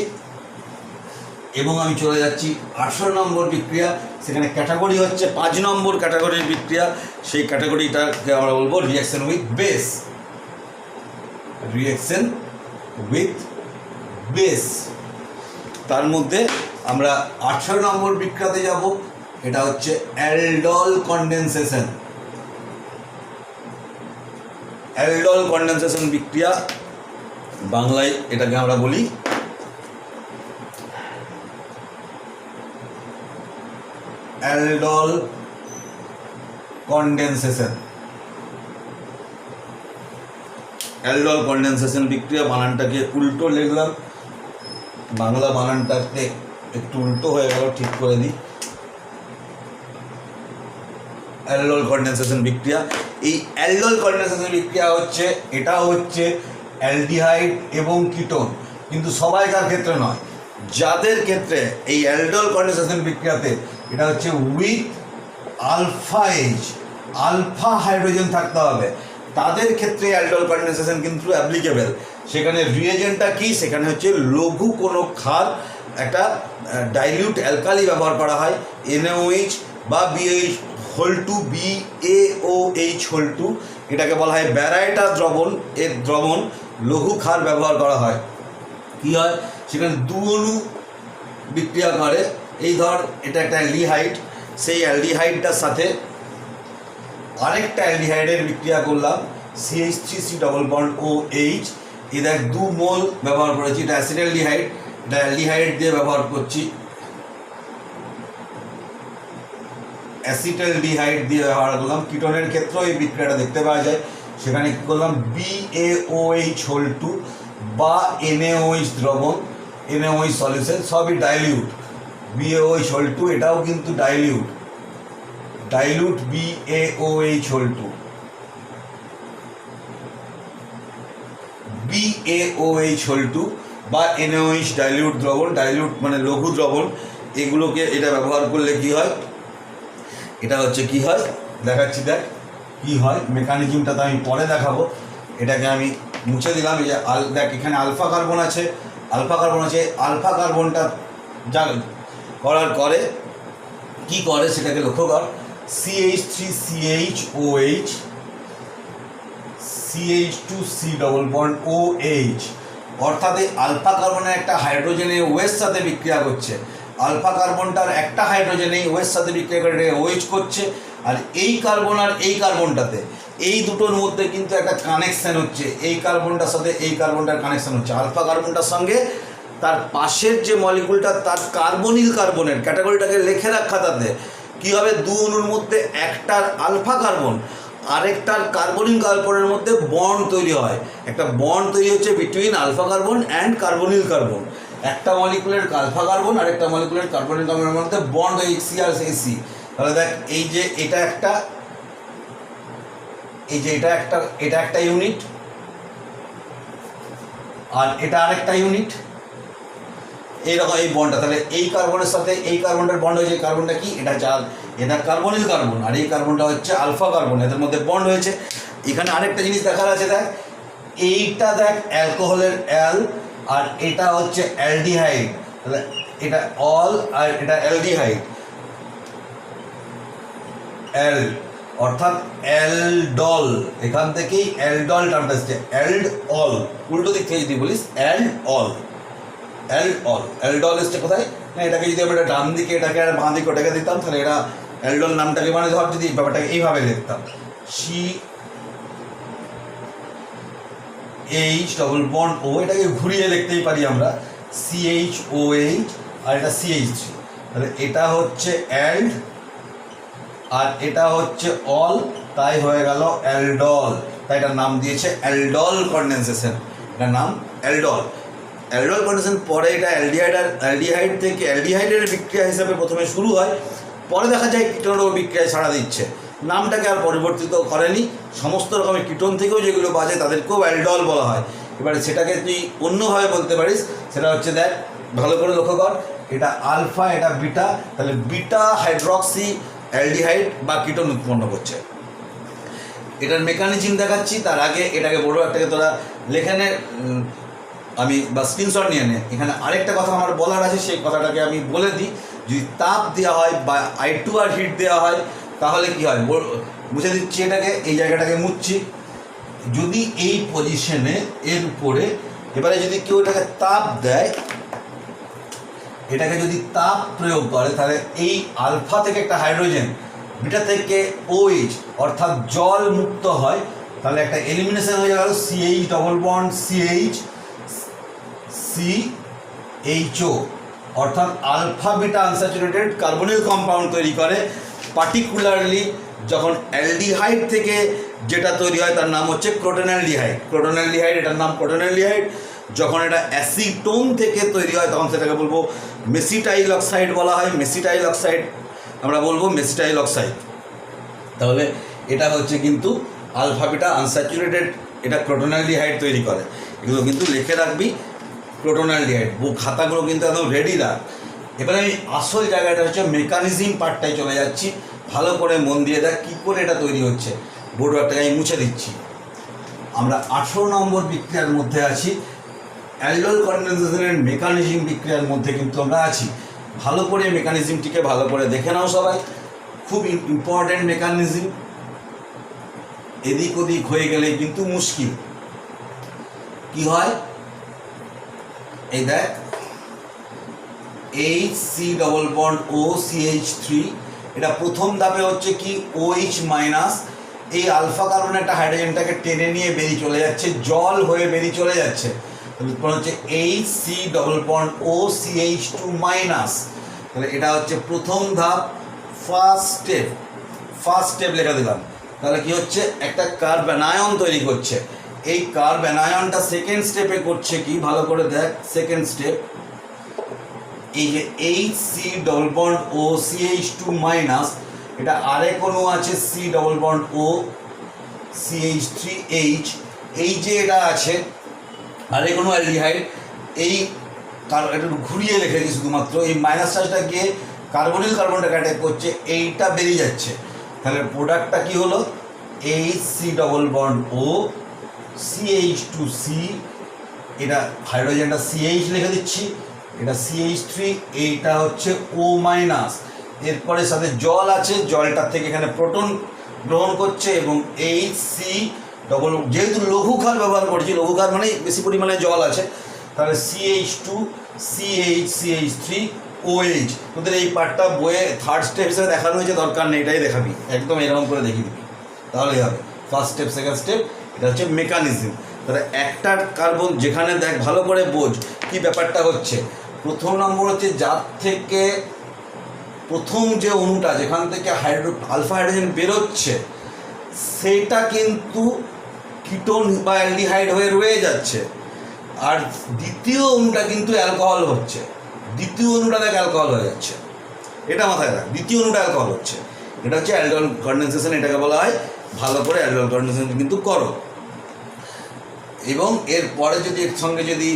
এবং আমি চলে যাচ্ছি 18 নম্বর বিক্রিয়া। সেখানে ক্যাটাগরি হচ্ছে 5 নম্বর ক্যাটাগরির বিক্রিয়া। সেই ক্যাটাগরিটাকে আমরা বলবো reaction with base. Reaction with base, তার মধ্যে আমরা 18 নম্বর বিক্রিয়াতে যাব। এটা হচ্ছে অ্যালডল কনডেনসেশন। অ্যালডল কনডেনসেশন বিক্রিয়া, বাংলায় এটাকে আমরা বলি অ্যালডল কনডেনসেশন। অ্যালডল কনডেনসেশন বিক্রিয়া, বানানটাকে উল্টো লিখলাম, বাংলা বানানটাকে একটু উল্টো হয়ে গেল, ঠিক করে দিই। অ্যালডল কনডেনসেশন বিক্রিয়া, এই অ্যালডল কনডেনসেশন বিক্রিয়া হচ্ছে, এটা হচ্ছে অ্যালডিহাইড এবং কিটোন, কিন্তু সবাইকার ক্ষেত্রে নয়। যাদের ক্ষেত্রে এই অ্যালডল কনডেনসেশন বিক্রিয়াতে এটা হচ্ছে with alpha H, alpha hydrogen থাকতে হবে, তাদের ক্ষেত্রে অ্যালডল কনডেনসেশন কিন্তু অ্যাপ্লিকেবল। সেখানে রিয়েজেন্টটা কি, সেখানে হচ্ছে লঘু কোনো ক্ষার, একটা ডাইলিউট অ্যালকালি ব্যবহার করা হয়, NaOH বা BH whole two BaOH whole two, এটাকে বলা হয় ব্যারাইটা দ্রবণ। এর দ্রবণ লঘু ক্ষার ব্যবহার করা হয়। কী হয় সেখানে দু অণু বিক্রিয়া করে। এই ধর এটা একটা অ্যালডিহাইড, সেই অ্যালডিহাইডটার সাথে আরেকটা অ্যালডিহাইডের বিক্রিয়া করলাম, CH3C ডবল বন্ড OH। এদের 2 মোল ব্যবহার করেছি। এটা অ্যাসিটালডিহাইড, এটা অ্যালডিহাইড দিয়ে ব্যবহার করছি, অ্যাসিটালডিহাইড দিয়ে ব্যবহার করলাম। কিটোনের ক্ষেত্রেও এই বিক্রিয়াটা দেখতে পাওয়া যায়। সেখানে কী করলাম, BaOH হোল টু বা NaOH দ্রবণ, NaOH সলিউশন, সবই ডাইলিউট। BaOH হোল টু এটাও কিন্তু dilute, BaOH whole two, BaOH whole two বা NaOH ডাইলিউট দ্রবণ। ডাইলিউট মানে লঘু দ্রবণ। এগুলোকে এটা ব্যবহার করলে কি হয়, এটা হচ্ছে কি হয় দেখাচ্ছি। দেখ কি হয়, মেকানিজমটা তো আমি পরে দেখাবো। এটাকে আমি মুছে দিলাম। এই যে দেখ এখানে আলফা কার্বন আছে, আলফা কার্বনটা যা করার করে কি করে সেটাকে লক্ষ্য কর। CH3CHOH, CH2C double bond OH, অর্থাৎ এই আলফা কার্বনের একটা হাইড্রোজেনে ওয়ের সাথে বিক্রিয়া করছে। আলফা কার্বনটার একটা হাইড্রোজেনে ওয়ের সাথে বিক্রিয়া করে OH করছে। আর এই কার্বন আর এই কার্বনটাতে, এই দুটোর মধ্যে কিন্তু একটা কানেকশান হচ্ছে। এই কার্বনটার সাথে এই কার্বনটার কানেকশান হচ্ছে। আলফা কার্বনটার সঙ্গে তার পাশের যে মলিকুলটা, তার কার্বনিল কার্বনের ক্যাটাগরিটাকে লিখে রাখ খাতাতে। কী হবে, 2 অণুর মধ্যে একটার আলফা কার্বন আরেকটার কার্বনিল কার্বনের মধ্যে বন্ড তৈরি হয়। একটা বন্ড তৈরি হচ্ছে between alpha carbon and carbonyl carbon. একটা মলিকুলের আলফা কার্বন আর একটা মলিকুলের কার্বনিল কার্বনের মধ্যে বন্ড হয় C আর C। তাহলে দেখ এই যে এটা একটা, এই যে এটা একটা ইউনিট আর এটা আরেকটা ইউনিট, এইরকম এই বন্ডটা। তাহলে এই কার্বনের সাথে এই কার্বনটার বন্ড হয়েছে। কার্বনটা কি, এটা কার্বনিল কার্বন আর এই কার্বনটা হচ্ছে আলফা কার্বন, এদের মধ্যে বন্ড হয়েছে। এখানে আরেকটা জিনিস দেখার আছে, দেখ এইটা দেখ অ্যালকোহলের অ্যাল আর এটা হচ্ছে অ্যালডিহাইড। তাহলে এটা অল আর এটা অ্যালডিহাইড, অ্যাল অর্থাৎ অ্যালডল। এখান থেকেই অ্যালডল টার্মটা এসছে, অ্যালডল। উল্টো দিক থেকে যদি বলিস অ্যালডল, অ্যালডল এসছে কোথায় না, এটাকে যদি আমরা ডান দিকে এটাকে আর বাঁ দিকে ওটাকে দিতাম, তাহলে এটা অ্যালডল নামটাকে মানে ধর যদি ব্যাপারটাকে এইভাবে লিখতাম, CH ডবল বন্ড ও, এটাকে ঘুরিয়ে লিখতেই পারি আমরা CHOH আর এটা CH3। তাহলে এটা হচ্ছে অ্যাল্ড আর এটা হচ্ছে অল, তাই হয়ে গেল অ্যালডল। তাই এটার নাম দিয়েছে অ্যালডল কনডেনসেশন। এটার নাম অ্যালডল কন্ডিশন। পরে এটা অ্যালডিহাইড থেকে অ্যালডিহাইডের বিক্রিয়া হিসাবে প্রথমে শুরু হয়, পরে দেখা যায় কিটোনও বিক্রিয়ায় ছাড়া দিচ্ছে। নামটাকে আর পরিবর্তিত করেনি। সমস্ত রকমের কিটোন থেকেও যেগুলো বাজে তাদেরকেও অ্যালডল বলা হয়। এবারে সেটাকে তুই অন্যভাবে বলতে পারিস, সেটা হচ্ছে দেখ ভালো করে লক্ষ্য কর, এটা আলফা এটা বিটা, তাহলে বিটা হাইড্রক্সি অ্যালডিহাইড বা কিটোন উৎপন্ন করছে। এটার মেকানিজম দেখাচ্ছি, তার আগে এটাকে বড় একটাকে তোরা লেখে নে, আমি বা স্ক্রিনশট নিয়ে নে। এখানে আরেকটা কথা আমার বলার আছে, সেই কথাটাকে আমি বলে দিই। যদি তাপ দেওয়া হয় বা I2R হিট দেওয়া হয় তাহলে কি হয়, মুছে দিচ্ছি এটাকে, এই জায়গাটাকে মুছছি। যদি এই পজিশনে এর উপরে এবারে যদি কেউ এটাকে তাপ দেয়, এটাকে যদি তাপ প্রয়োগ করে, তাহলে এই আলফা থেকে একটা হাইড্রোজেন, বিটা থেকে OH অর্থাৎ জল মুক্ত হয়। তাহলে একটা এলিমিনেশন হয়ে গেল, CH double bond CH CHO, অর্থাৎ alpha beta unsaturated carbonyl compound তৈরি করে। পার্টিকুলারলি যখন অ্যালডিহাইড থেকে যেটা তৈরি হয় তার নাম হচ্ছে ক্রোটোনালডিহাইড, এটার নাম ক্রোটোনালডিহাইড। যখন এটা অ্যাসিটোন থেকে তৈরি হয় তখন সেটাকে বলবো মেসিটাইল অক্সাইড বলা হয়। মেসিটাইল অক্সাইড আমরা বলবো মেসিটাইল অক্সাইড। তাহলে এটা হচ্ছে কিন্তু আলফা বিটা আনস্যাচুরেটেড, এটা ক্রোটোনালডিহাইড তৈরি করে। এগুলো কিন্তু লিখে রাখবি, ক্রোটোনালডিহাইড। খাতাগুলো কিন্তু একদম রেডি রাখ। এবারে আমি আসল জায়গাটা হচ্ছে মেকানিজম পার্টটায় চলে যাচ্ছি। ভালো করে মন দিয়ে দেখ কী করে এটা তৈরি হচ্ছে। বোর্ড একটাকে আমি মুছে দিচ্ছি। আমরা 18 নম্বর বিক্রিয়ার মধ্যে আছি, অ্যালডল কনডেনসেশনের মেকানিজম বিক্রিয়ার মধ্যে কিন্তু আমরা আছি। ভালো করে মেকানিজমটিকে ভালো করে দেখে নাও সবাই। খুব ইম্পর্ট্যান্ট মেকানিজম, এদিক ওদিক হয়ে গেলে কিন্তু মুশকিল। কি হয়, এই দেখ HC ডবল বন্ড OCH3, এটা প্রথম ধাপে হচ্ছে কি OH মাইনাস, এই আলফা কার্বন একটা হাইড্রোজেনটাকে টেনে নিয়ে বেরিয়ে চলে যাচ্ছে, জল হয়ে বেরিয়ে চলে যাচ্ছে, তাহলে হচ্ছে HC double bond OCH2 minus. তাহলে এটা হচ্ছে প্রথম ধাপ, ফার্স্ট স্টেপ লেখা দিলাম। তাহলে কি হচ্ছে, একটা কার্বনায়ন তৈরি করছে, এই কার্বনায়নটা সেকেন্ড স্টেপে করছে কি, ভালো করে দেখ, সেকেন্ড স্টেপ এই যে HC double bond OCH2 minus, এটা আরেক অণু আছে C double bond O CH3H, এই যে এটা আছে আরেক অণু অ্যালডিহাইড, এই একটু ঘুরিয়ে রেখেছি শুধুমাত্র, এই মাইনাস চার্জটা গিয়ে কার্বনিল কার্বনটাকে অ্যাটাক করছে, এইটা বেরিয়ে যাচ্ছে। তাহলে প্রোডাক্টটা কি হলো, HC double bond O CH2C, এটা হাইড্রোজেনটা CH লিখে দিচ্ছি, এটা CH3, এইটা হচ্ছে O মাইনাস, এরপরে সাথে জল আছে, জলটার থেকে এখানে প্রোটন গ্রহণ করছে এবং HC ডবল, যেহেতু লঘু ক্ষার ব্যবহার করছি, লঘু ক্ষার মানে বেশি পরিমাণে জল আছে, তাহলে CH2 CH3 OH। তোদের এই পার্টটা বইয়ে থার্ড স্টেপ হিসেবে দেখানো হয়েছে, দরকার নেই, এটাই দেখাবি, একদম এরকম করে দেখিয়ে দিবি, তাহলেই হবে। ফার্স্ট স্টেপ, সেকেন্ড স্টেপ, এটা হচ্ছে মেকানিজম। তাহলে একটা কার্বন যেখানে দেখ, ভালো করে বোঝ কি ব্যাপারটা হচ্ছে। প্রথম নম্বর হচ্ছে যার থেকে প্রথম যে অণুটা, যেখান থেকে আলফা হাইড্রোজেন বেরোচ্ছে, সেটা কিন্তু কিটোন বা অ্যালডিহাইড হয়ে রয়ে যাচ্ছে, আর দ্বিতীয় অণুটা কিন্তু অ্যালকোহল হচ্ছে, দ্বিতীয় অণুটা দেখ অ্যালকোহল হয়ে যাচ্ছে, এটা মাথায় রাখ, দ্বিতীয় অণুটা অ্যালকোহল হচ্ছে, এটা হচ্ছে অ্যালডোল কন্ডেনসেশন, এটাকে বলা হয়। ভালো করে অ্যালডোল কন্ডেনসেশন কিন্তু করো, এবং এরপরে যদি এর সঙ্গে যদি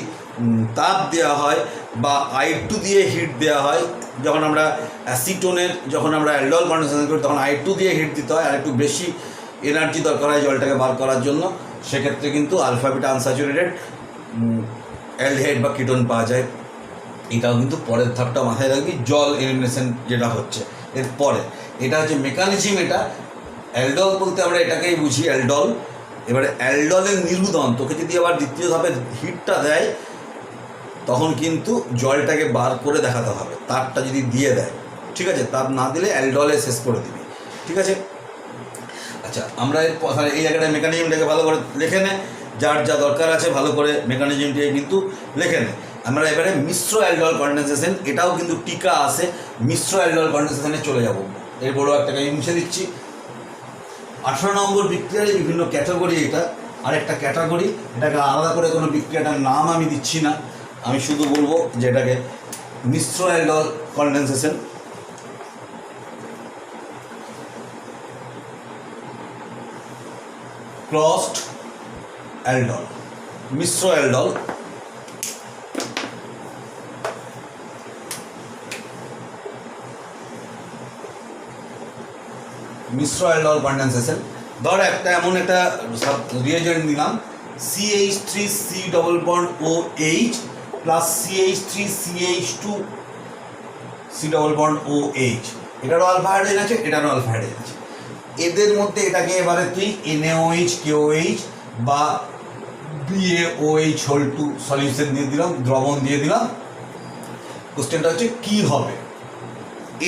তাপ দেওয়া হয় বা I2 দিয়ে হিট দেওয়া হয়, যখন আমরা অ্যাসিটোনের, যখন আমরা অ্যালডোল কন্ডেনসেশন করি তখন I2 দিয়ে হিট দিতে হয়, আর একটু বেশি এনার্জি দরকার হয় জলটাকে বার করার জন্য, সেক্ষেত্রে কিন্তু আলফা বিটা আনস্যাচুরেটেড অ্যালডিহাইড বা কিটোন পাওয়া যায়। এটাও কিন্তু পরের ধাপটা মাথায় রাখবি, জল এলিমিনেশন যেটা হচ্ছে এরপরে, এটা হচ্ছে মেকানিজম। এটা অ্যালডল বলতে আমরা এটাকেই বুঝি, অ্যালডল। এবারে অ্যালডলের নিরুদন, তোকে যদি আবার দ্বিতীয় ধাপে হিটটা দেয় তখন কিন্তু জলটাকে বার করে দেখাতে হবে, তাপটা যদি দিয়ে দেয়, ঠিক আছে, তাপ না দিলে অ্যালডলে শেষ করে দিবি, ঠিক আছে। আচ্ছা, আমরা এই জায়গাটায় মেকানিজমটাকে ভালো করে লিখে নে, যার যা দরকার আছে ভালো করে মেকানিজমটিকে কিন্তু লিখে নে। আমরা এবারে মিশ্র অ্যালডল কন্ডেনসেশন, এটাও কিন্তু টিকা আছে, মিশ্র অ্যালডল কন্ডেনসেশনে চলে যাব। এর বড় একটাকে মুছে দিচ্ছি। 18 নম্বর বিক্রিয়ার বিভিন্ন ক্যাটাগরি, এটা আরেকটা ক্যাটাগরি, এটাকে আলাদা করে কোনো বিক্রিয়াটার নাম আমি দিচ্ছি না, আমি শুধু বলবো যে এটাকে মিশ্র অ্যালডল কন্ডেনসেশন। ক্রসড অ্যালডল, মিশ্র অ্যালডল, মিশ্র অ্যালডল কন্ডেনসেশন। ধর একটা এমন একটা রিয়েজেন্ট নিলাম, CH3C double bond OH plus CH3CH2 C double bond OH, এটারও আলফা হাইড্রোজেন আছে, এটারও আলফা হাইড্রোজেন আছে, এদের মধ্যে এটাকে এবারে তুই NaOH KOH বা BaOH হোল টু সলিউশন দিয়ে দিলাম, দ্রবণ দিয়ে দিলাম। কোশ্চেনটা হচ্ছে কি হবে,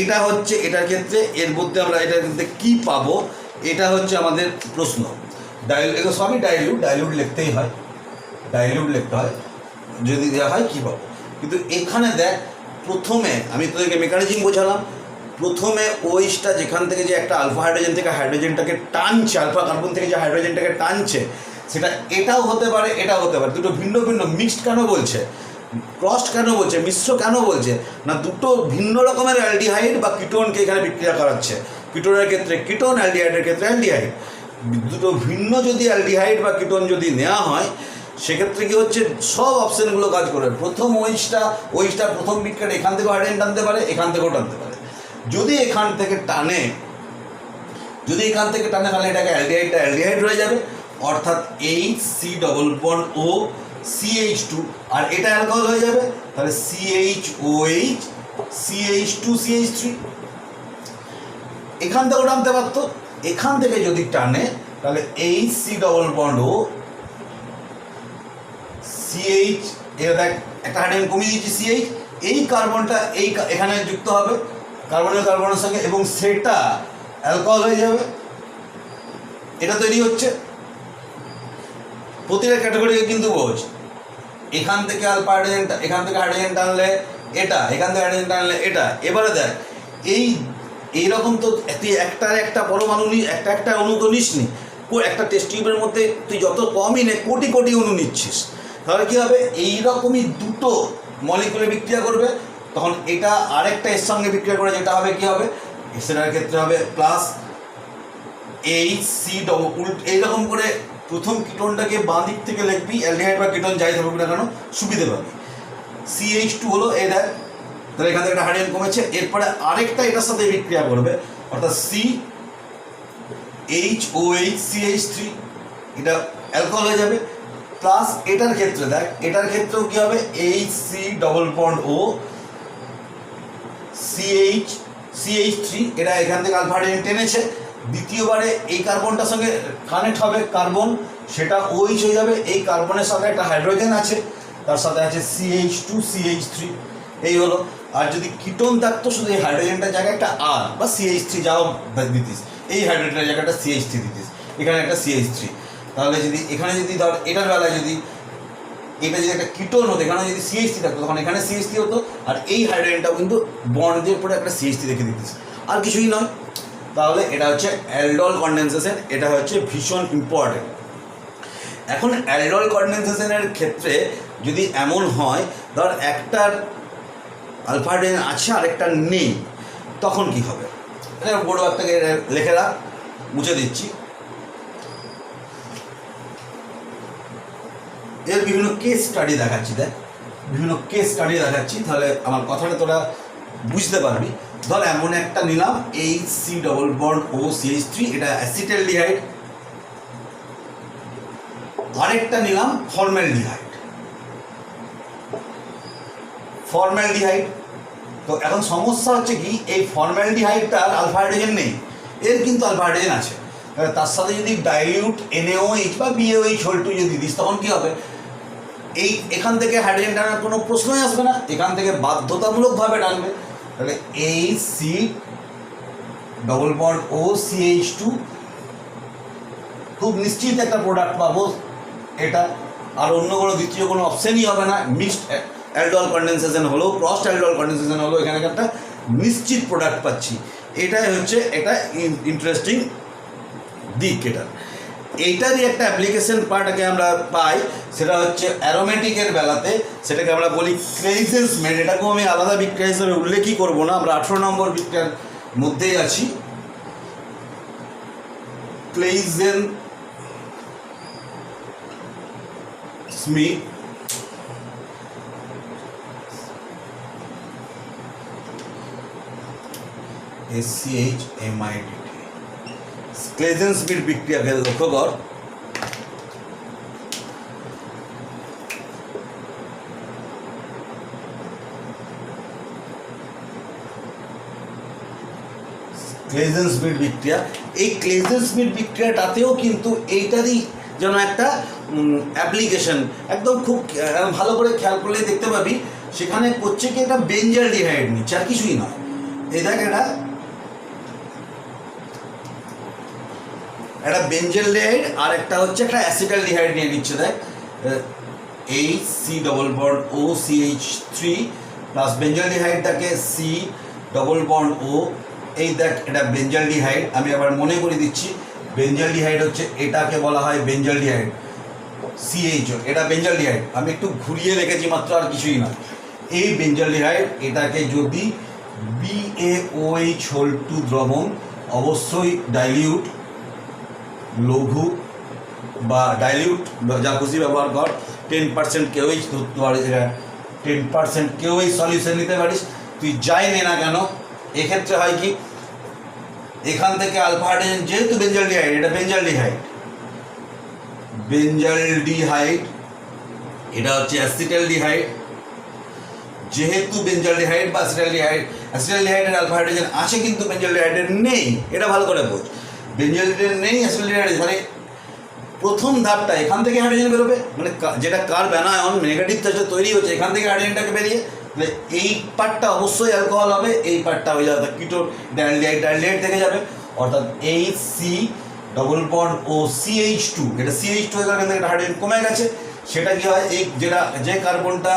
এটা হচ্ছে এটার ক্ষেত্রে, এর মধ্যে আমরা এটার ক্ষেত্রে কী পাবো, এটা হচ্ছে আমাদের প্রশ্ন। এগুলো সবই ডাইলিউট লিখতেই হয়, ডাইলিউট লিখতে হয়, যদি দেওয়া হয় কী পাবো। কিন্তু এখানে দেখ, প্রথমে আমি তোদেরকে মেকানিজম বোঝালাম, প্রথমে ওইচটা যেখান থেকে যে একটা আলফা হাইড্রোজেন থেকে হাইড্রোজেনটাকে টানছে, আলফা কার্বন থেকে যে হাইড্রোজেনটাকে টানছে, সেটা এটাও হতে পারে, এটাও হতে পারে, দুটো ভিন্ন ভিন্ন। মিক্সড কেন বলছে, ক্রসড কেন বলছে, মিশ্র কেন বলছে না, দুটো ভিন্ন রকমের অ্যালডিহাইড বা কিটোনকে এখানে বিক্রিয়া করাচ্ছে। কিটোনের ক্ষেত্রে কিটোন, অ্যালডিহাইডের ক্ষেত্রে অ্যালডিহাইড, দুটো ভিন্ন যদি অ্যালডিহাইড বা কিটোন যদি নেওয়া হয়, সেক্ষেত্রে কি হচ্ছে, সব অপশানগুলো কাজ করবে। প্রথম ওইচটা প্রথম বিক্রিয়া এখান থেকেও হাইড্রোজেন টানতে পারে, এখান থেকেও টানতে পারে। যদি এখান থেকে টানে তাহলে এটাকে অ্যালডিহাইড হয়ে যাবে, অর্থাৎ HC double bond O CH2, আর এটা অ্যালকোহল হয়ে যাবে, তাহলে CHOH CH2 CH3। এখান থেকেও টানতে পারতো, এখান থেকে যদি টানে তাহলে এইচ সি ডবল বন্ড ও সিএইচ, এটা দেখ একটা হাইড্রোজেন কমিয়ে দিয়েছি সিএইচ, এই কার্বনটা এখানে যুক্ত হবে কার্বনের সঙ্গে এবং সেটা অ্যালকোহল হয়ে যাবে। এটা তৈরি হচ্ছে প্রতিটা ক্যাটাগরিকে কিন্তু বোঝ, এখান থেকে আলফা হাইড্রোজেন, এখান থেকে হাইড্রোজেন টানলে এটা, এখান থেকে হাইড্রোজেন টানলে এটা। এবারে দেখ এইরকম তো তুই একটা পরমাণু একটা অণু তো নিস নি, একটা টেস্ট টিউবের মধ্যে তুই যত কমই নে কোটি কোটি অণু নিচ্ছিস, তাহলে কী হবে এইরকমই দুটো মলিকুলে বিক্রিয়া করবে, তখন এটা আরেকটা এর সঙ্গে বিক্রিয়া করে যেটা হবে কী হবে, সেটার ক্ষেত্রে হবে প্লাস এইচ সি ডবল। এইরকম করে প্রথম কিটোনটাকে বাঁ দিক থেকে লিখবি, অ্যালডিহাইড বা কিটোন যাই থাকুক না কেন সুবিধে পাবি। CH2 হলো এই দেখ, তাহলে এখান থেকে একটা হাইড্রোজেন কমেছে, এরপরে আরেকটা এটার সাথে বিক্রিয়া করবে অর্থাৎ CHOH CH3, এটা অ্যালকোহল হয়ে যাবে, প্লাস এটার ক্ষেত্রে দেখ, এটার ক্ষেত্রেও কী হবে HC double bond O CH3, এটা এখান থেকে আলফা হাইড্রোজেন টেনেছে, দ্বিতীয়বারে এই কার্বনটার সঙ্গে কানেক্ট হবে কার্বন, সেটা OH হয়ে যাবে, এই কার্বনের সাথে একটা হাইড্রোজেন আছে, তার সাথে আছে CH2 CH3, এই হলো। আর যদি কিটোন থাকতো শুধু এই হাইড্রোজেনটার জায়গায় একটা R বা CH3 যাও দিতিস, এই হাইড্রোজেনের জায়গায় একটা CH3 দিতিস, এখানে একটা CH3, তাহলে যদি এখানে যদি ধর এটার বেলায় যদি এটা যদি একটা কিটোন হতো, এখানে যদি CH3 থাকতো তখন এখানে CH3 হতো, আর এই হাইড্রোজেনটাও কিন্তু বন্ড দিয়ে পরে একটা CH3 রেখে দিতিস, আর কিছুই নয়। তাহলে এটা হচ্ছে অ্যালডোল কনডেনসেশন, এটা হচ্ছে ভীষণ ইম্পর্টেন্ট। এখন অ্যালডোল কনডেনসেশনের ক্ষেত্রে যদি এমন হয় ধর একটার আলফা হাইড্রোজেন আছে আর একটা নেই, তখন কি হবে, এটা বড় একটাকে লিখে রাখ, মুছে দিচ্ছি। এর বিভিন্ন কেস স্টাডি দেখাচ্ছি, দেখ বিভিন্ন কেস স্টাডি দেখাচ্ছি, তাহলে আমার কথাটা তোরা বুঝতে পারবি। ধর এমন একটা নিলাম HC double bond O CH3, এটা অ্যাসিটালডিহাইড, আরেকটা নিলাম ফর্মালডিহাইড। তো এখন সমস্যা হচ্ছে কি, এই ফর্মালডিহাইডটার আলফা হাইড্রোজেন নেই, এর কিন্তু আলফা হাইড্রোজেন আছে, তার সাথে যদি ডাইলিউট NaOH বা BaOH হোল টু যদি দিস, তখন কী হবে, এখান থেকে হাইড্রোজেন টানার কোনো প্রশ্নই আসবে না, এখান থেকে বাধ্যতামূলকভাবে টানবে, তাহলে HC ডবল বন্ড ও CH2, খুব নিশ্চিত একটা প্রোডাক্ট পাবো এটা, আর অন্য কোনো দ্বিতীয় কোনো অপশানই হবে না। মিক্সড অ্যালডোল কনডেনসেশন হলো, ক্রসড অ্যালডোল কনডেনসেশন হলো, এখানে একটা নিশ্চিত প্রোডাক্ট পাচ্ছি, এটাই হচ্ছে এটা ইন্টারেস্টিং দিক। এইটারই একটা অ্যাপ্লিকেশন পার্টকে আমরা পাই, সেটা হচ্ছে অ্যারোমেটিকের বেলাতে, সেটাকে আমরা বলি ক্লেইজেন্সমেন্ট। এটাকেও আমি আলাদা বিক্রিয়া হিসেবে উল্লেখই করবো না, আমরা 18 নম্বর বিক্রিয়ার মধ্যেই আছি। ক্লেইজেনস্মিথ SCHMID, ক্লেইজেনস্মিথ বিক্রিয়াকে লক্ষ্য কর। ক্লেইজেনস্মিথ বিক্রিয়া, এই ক্লেইজেনস্মিথ বিক্রিয়াটাতেও কিন্তু এইটারই যেন একটা অ্যাপ্লিকেশন, একদম খুব ভালো করে খেয়াল করলে দেখতে পাবি, সেখানে করছে কি একটা বেঞ্জালডিহাইড নিচ্ছে, আর কিছুই নয়। এই দেখ একটা বেঞ্জালডিহাইড আর একটা হচ্ছে একটা অ্যাসিটালডিহাইড নিয়ে নিচ্ছে, দেখ HC double bond O CH3 plus বেঞ্জালডিহাইডটাকে C ডবল বন্ড ও, এই দেখ এটা বেঞ্জালডিহাইড, আমি আবার মনে করে দিচ্ছি, বেঞ্জালডিহাইড হচ্ছে এটাকে বলা হয় বেঞ্জালডিহাইড, CHO এটা বেঞ্জালডিহাইড, আমি একটু ঘুরিয়ে রেখেছি মাত্র, আর কিছুই না। এই বেঞ্জালডিহাইড এটাকে যদি BaOH হোল টু দ্রবণ, অবশ্যই ডাইলিউট লঘু বা ডাইলিউট যা খুশি ব্যবহার কর, 10% কেউই ধরতে পারিস, 10% কেউই সলিউশন নিতে পারিস, তুই যাই নে না কেন। এক্ষেত্রে হয় কি, এখান থেকে আলফা হাইড্রোজেন যেহেতু বেঞ্জালডিহাইড, এটা বেঞ্জালডিহাইড, এটা হচ্ছে অ্যাসিটালডিহাইড, যেহেতু বেঞ্জালডিহাইড বা অ্যাসিটালডিহাইডের আলফা হাইড্রোজেন আছে কিন্তু বেঞ্জালডিহাইডের নেই, এটা ভালো করে বোঝ। বেঞ্জালডিহাইড নেই, অ্যাসিটালডিহাইড মানে প্রথম ধাপটা এখান থেকে হাইড্রোজেন বেরোবে, মানে যেটা কার্ব অ্যানায়ন নেগেটিভ চার্জে তৈরি হচ্ছে এখান থেকে হাইড্রোজেনটাকে বেরিয়ে, তাহলে এই পার্টটা অবশ্যই অ্যালকোহল হবে, এই পার্টটা হয়ে যাবে কিটোন ডালডিহাইড থেকে যাবে, অর্থাৎ HC ডবল বন্ড ও CH2, এটা CH2 হয়ে গেলে একটা হাইড্রোজেন কমে গেছে, সেটা কি হয় এই যে কার্বনটা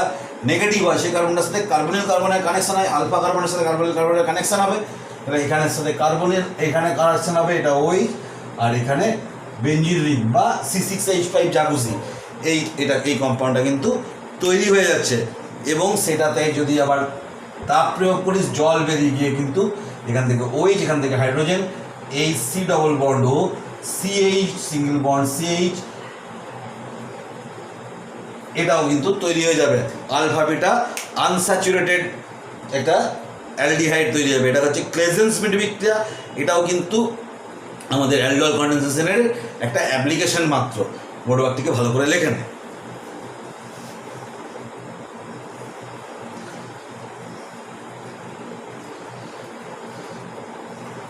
নেগেটিভ হয় সেই কার্বনটার সাথে কার্বনের কানেকশন হয়, আলফা কার্বনের সাথে কার্বনের কানেকশন হবে, তাহলে এখানের সাথে কার্বনের এখানে কানেকশন হবে, এটা ওই, আর এখানে বেঞ্জিন রিং বা C6H5 জাগুসি, এই কম্পাউন্ডটা কিন্তু তৈরি হয়ে যাচ্ছে। এবং সেটাতে যদি আবার তাপ প্রয়োগ করিস জল বেরিয়ে গিয়ে কিন্তু এখান থেকে যেখান থেকে হাইড্রোজেন HC ডবল বন্ড ও CH সিঙ্গেল বন্ড CH, এটাও কিন্তু তৈরি হয়ে যাবে। আলফা বিটা আনস্যাচুরেটেড একটা অ্যালডিহাইড তৈরি হবে, এটা হচ্ছে ক্লেজেন্স-স্মিথ বিক্রিয়া, এটাও কিন্তু আমাদের অ্যালডিহাইড কনডেনসেশনের একটা অ্যাপ্লিকেশন মাত্র। মোটবাগটিকে ভালো করে লেখে নেয়।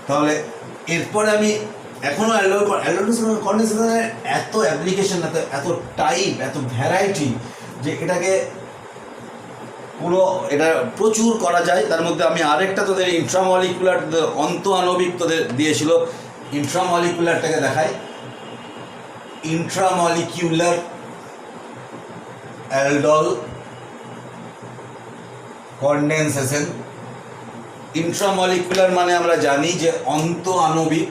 তাহলে এরপরে আমি এখনও অ্যালডিহাইড কনডেনসেশনের এত অ্যাপ্লিকেশন, এত টাইপ, এত ভ্যারাইটি, যে এটাকে এটা প্রচুর করা যায়। তার মধ্যে আমি আরেকটা তোদের ইন্ট্রামলিকুলার অন্ত আণবিক তোদের দিয়েছিল, ইন্ট্রামলিকুলারটাকে দেখাই। Intramolecular aldol condensation. ইন্ট্রামলিকুলার মানে আমরা জানি যে অন্ত আণবিক,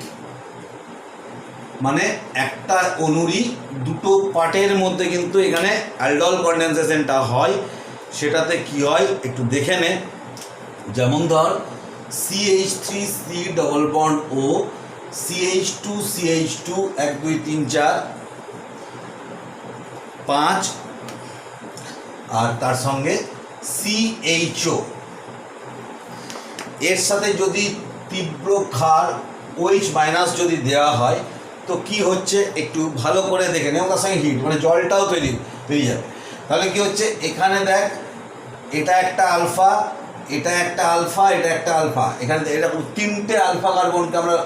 মানে একটা অণুরই দুটো পার্টের মধ্যে কিন্তু এখানে অ্যালডল কনডেনসেশনটা হয়। সেটাতে কি হয় একটু দেখে নে, যেমন ধর CH3C ডবল বন্ড ও CH2 1 2 3 4 5, আর তার সঙ্গে CHO, এর সাথে যদি তীব্র ক্ষার OH মাইনাস যদি দেওয়া হয় তো কি হচ্ছে একটু ভালো করে দেখে নেব। তার সঙ্গে হিট মানে জলটাও তৈরি যাবে। তাহলে কি হচ্ছে এখানে দেখ, এটা একটা আলফা, এটা একটা আলফা, এটা একটা আলফা, এখানে এটা তিনটে আলফা কার্বনকে আমরা,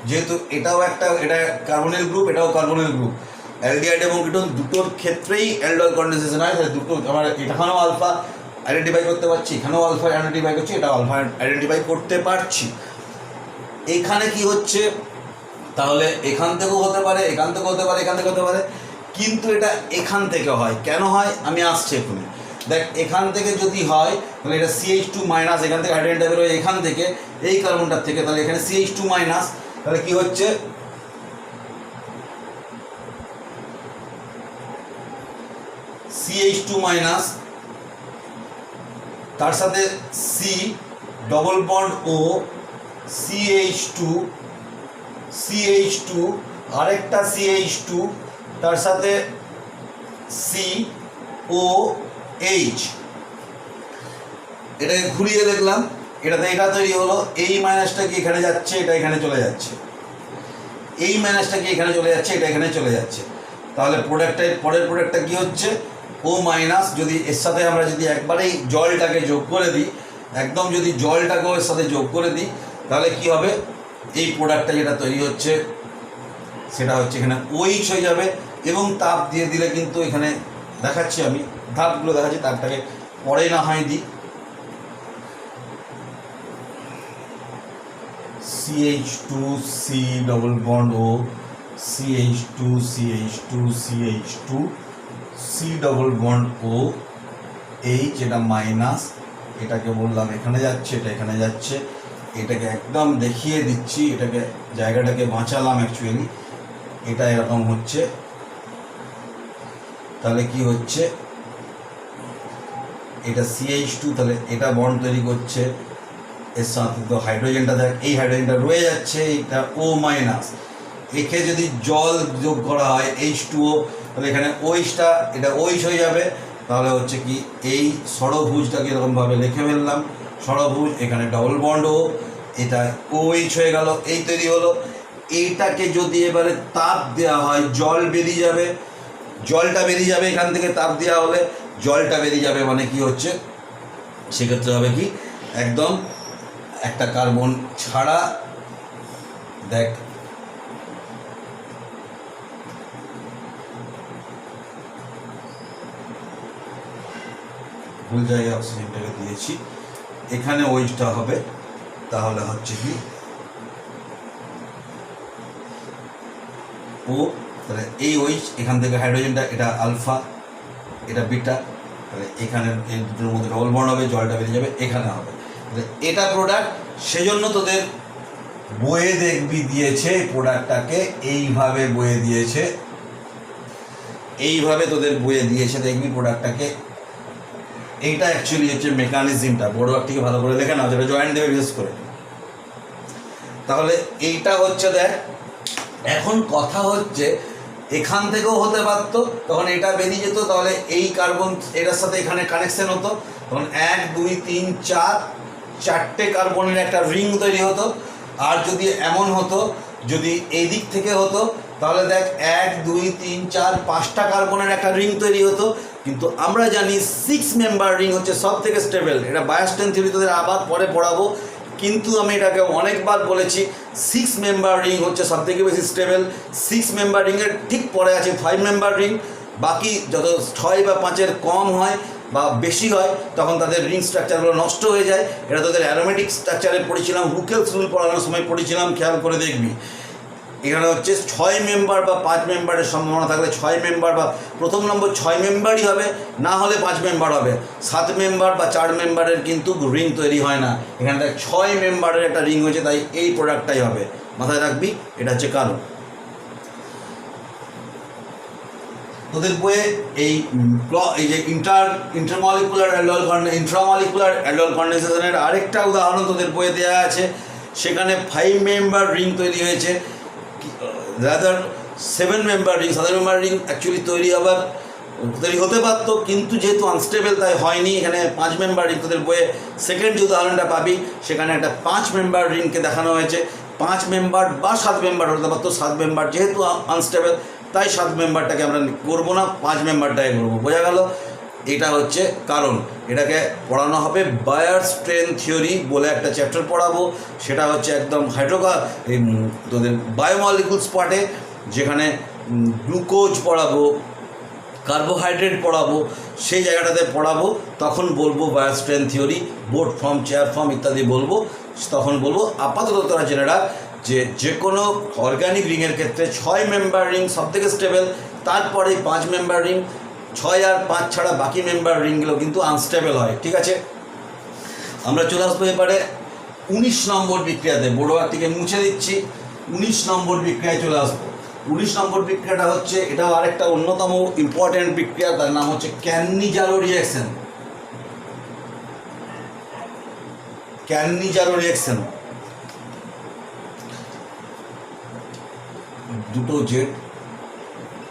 যেহেতু এটা কার্বনিল গ্রুপ, এটাও কার্বনিল গ্রুপ, অ্যালডিহাইড এবং কিটোন দুটোর ক্ষেত্রেই অ্যালডিহাইড কনডেনসেশন হয়। তাহলে দুটো আমরা এখানেও আলফা আইডেন্টিফাই করতে পারছি, এখানেও আলফা আইডেন্টিফাই করছি, এটাও আলফা আইডেন্টিফাই করতে পারছি। এখানে কি হচ্ছে, তাহলে এখান থেকেও হতে পারে, এখান থেকে হতে পারে, এখান থেকে হতে পারে, কিন্তু এটা এখান থেকে হয়। কেন হয় আমি আসছি এখানে দেখ, এখান থেকে যদি হয় তাহলে এটা CH2 মাইনাস, এখান থেকে হাইড্রোজেনটা বেরোয় এখান থেকে এই কার্বনটার থেকে, তাহলে এখানে CH2 মাইনাস, তাহলে কি হচ্ছে CH2 মাইনাস, তার সাথে C ডবল বন্ড ও CH2 আরেকটা CH2, তার সাথে COH, এটাকে ঘুরিয়ে দেখলাম, এটাতে এটা তৈরি হলো, এই মাইনাসটা কি এখানে যাচ্ছে, এটা এখানে চলে যাচ্ছে, এই মাইনাসটা কি এখানে চলে যাচ্ছে, এটা এখানে চলে যাচ্ছে। তাহলে পরের প্রোডাক্টটা কি হচ্ছে O মাইনাস। যদি এর সাথে আমরা যদি একবারেই জলটাকে যোগ করে দিই, একদম যদি জলটাকেও এর সাথে যোগ করে দিই, তাহলে কি হবে এই প্রোডাক্টটা যেটা তৈরি হচ্ছে সেটা হচ্ছে এখানে OH হয়ে যাবে। এবং তাপ দিয়ে দিলে কিন্তু এখানে দেখাচ্ছি আমি, ধাপগুলো দেখাচ্ছি, তাপটাকে পরে না হয় দিই, CH2C ডবল বন্ড ও CH2 C ডবল বন্ড ও H, এটা মাইনাস, এটাকে বললাম এখানে যাচ্ছে, এটা এখানে যাচ্ছে, এটাকে একদম দেখিয়ে দিচ্ছি, এটাকে জায়গাটাকে বাঁচালাম অ্যাকচুয়ালি, এটা এরকম হচ্ছে। তাহলে কি হচ্ছে এটা CH2, তাহলে এটা বন্ড তৈরি করছে, এর সাথে তো হাইড্রোজেনটা দেখ, এই হাইড্রোজেনটা রয়ে যাচ্ছে, এটা O মাইনাস। একে যদি জল যোগ করা হয় H2O, তাহলে এখানে OHটা এটা OH হয়ে যাবে। তাহলে হচ্ছে কি এই ষড়ভুজটাকে এরকমভাবে লিখে ফেললাম, ষড়ভুজ, এখানে ডবল বন্ড ও, এটা OH হয়ে গেল, এই তৈরি হলো। এইটাকে যদি এবারে তাপ দেওয়া হয় জল বেরিয়ে যাবে, জলটা বেরিয়ে যাবে এখান থেকে, তাপ দেওয়া হলে জলটা বেরিয়ে যাবে, মানে কি হচ্ছে সেক্ষেত্রে হবে কি একদম একটা কার্বন ছাড়া, দেখ ভুল জায়গায় অক্সিজেনটাকে দিয়েছি, এখানে ওইটা হবে, তাহলে হচ্ছে কি ও, তাহলে এই ওইচ এখান থেকে হাইড্রোজেনটা, এটা আলফা এটা বিটা, তাহলে এখানে এই দুটোর মধ্যে ডবল বন্ড হবে, জলটা বেরিয়ে যাবে, এখানে হবে, তাহলে এটা প্রোডাক্ট। সেজন্য তোদের বয়ে দেখবি দিয়েছে প্রোডাক্টটাকে এইভাবে বয়ে দিয়েছে, এইভাবে তোদের বয়ে দিয়েছে, দেখবি প্রোডাক্টটাকে। এইটা অ্যাকচুয়ালি হচ্ছে মেকানিজমটা, বড় থেকে ভালো করে দেখে না, যেটা জয়েন্ট দেবে বিশেষ করে। তাহলে এইটা হচ্ছে দেখ, এখন কথা হচ্ছে এখান থেকেও হতে পারতো, তখন এটা বেরিয়ে যেত, তাহলে এই কার্বন এটার সাথে এখানে কানেকশন হতো, তখন 1 2 3 4 চারটে কার্বনের একটা রিং তৈরি হতো। আর যদি এমন হতো, যদি এই দিক থেকে হতো, তাহলে দেখ 1 2 3 4 5টা কার্বনের একটা রিং তৈরি হতো। কিন্তু আমরা জানি 6 মেম্বার রিং হচ্ছে সব থেকে স্টেবল। এটা বায়োস্টেন থিওরি তোদের আবার পরে পড়াবো, কিন্তু আমি এটাকে অনেকবার বলেছি, 6 মেম্বার রিং হচ্ছে সব থেকে বেশি স্টেবল। 6 মেম্বার রিংয়ের ঠিক পরে আছে 5 মেম্বার রিং। বাকি যত 6 বা 5-এর কম হয় বা বেশি হয়, তখন তাদের রিং স্ট্রাকচারগুলো নষ্ট হয়ে যায়। এটা তোদের অ্যারোমেটিক স্ট্রাকচারে পড়েছিলাম, হুকেলস রুল পড়ানোর সময় পড়েছিলাম, খেয়াল করে দেখবি। এখানে হচ্ছে 6 মেম্বার বা 5 মেম্বারের সম্ভাবনা থাকলে 6 মেম্বার বা প্রথম নম্বর 6 মেম্বারই হবে, না হলে 5 মেম্বার হবে। 7 মেম্বার বা 4 মেম্বারের কিন্তু রিং তৈরি হয় না। এখানে দেখ 6 মেম্বারের একটা রিং হয়েছে, তাই এই প্রোডাক্টটাই হবে, মাথায় রাখবি, এটা হচ্ছে কারণ। তোদের বইয়ে এই যে ইন্ট্রামলিকুলার অ্যালডোল কন্ডেনসেশনের আরেকটা উদাহরণ তোদের বইয়ে দেওয়া আছে। সেখানে 5 মেম্বার রিং তৈরি হয়েছে, rather 7 member ring. 7 member ring actually তৈরি হতে পারত, কিন্তু যেহেতু আনস্টেবল তাই হয়নি। এখানে 5 মেম্বার রিং তোদের বইয়ে সেকেন্ড যে উদাহরণটা পাবি, সেখানে একটা 5 মেম্বার রিংকে দেখানো হয়েছে। 5 মেম্বার বা 7 মেম্বার হতে পারতো, 7 মেম্বার যেহেতু আনস্টেবল তাই 7 মেম্বারটাকে আমরা করবো না, 5 মেম্বারটাকে করবো। বোঝা গেল? এটা হচ্ছে কারণ। এটাকে পড়ানো হবে বায়ারস্টেন থিওরি বলে একটা চ্যাপ্টার পড়াবো, সেটা হচ্ছে একদম তোদের বায়োমলিকুলস পার্টে, যেখানে গ্লুকোজ পড়াবো, কার্বোহাইড্রেট পড়াবো, সেই জায়গাটাতে পড়াবো। তখন বলবো Baeyer strain theory, board form, chair form ইত্যাদি বলবো, তখন বলবো। আপাতত তোরা জেনে রাখ যে কোনো অর্গানিক রিংয়ের ক্ষেত্রে 6 মেম্বার রিং সবথেকে স্টেবল, তারপরে 5 মেম্বার রিং। 6 আর 5 ছাড়া বাকি মেম্বার রিংগুলো কিন্তু আনস্টেবল হয়, ঠিক আছে? আমরা চলে আসবো এবারে 19 নম্বর বিক্রিয়াতে। বড়োয়ার থেকে মুছে দিচ্ছি, 19 নম্বর বিক্রিয়ায় চলে আসবো। 19 নম্বর বিক্রিয়াটা হচ্ছে, এটাও আরেকটা অন্যতম ইম্পর্ট্যান্ট বিক্রিয়া, তার নাম হচ্ছে ক্যানিজারো রিঅ্যাকশন। ক্যানিজারো রিঅ্যাকশন, দুটো জেড,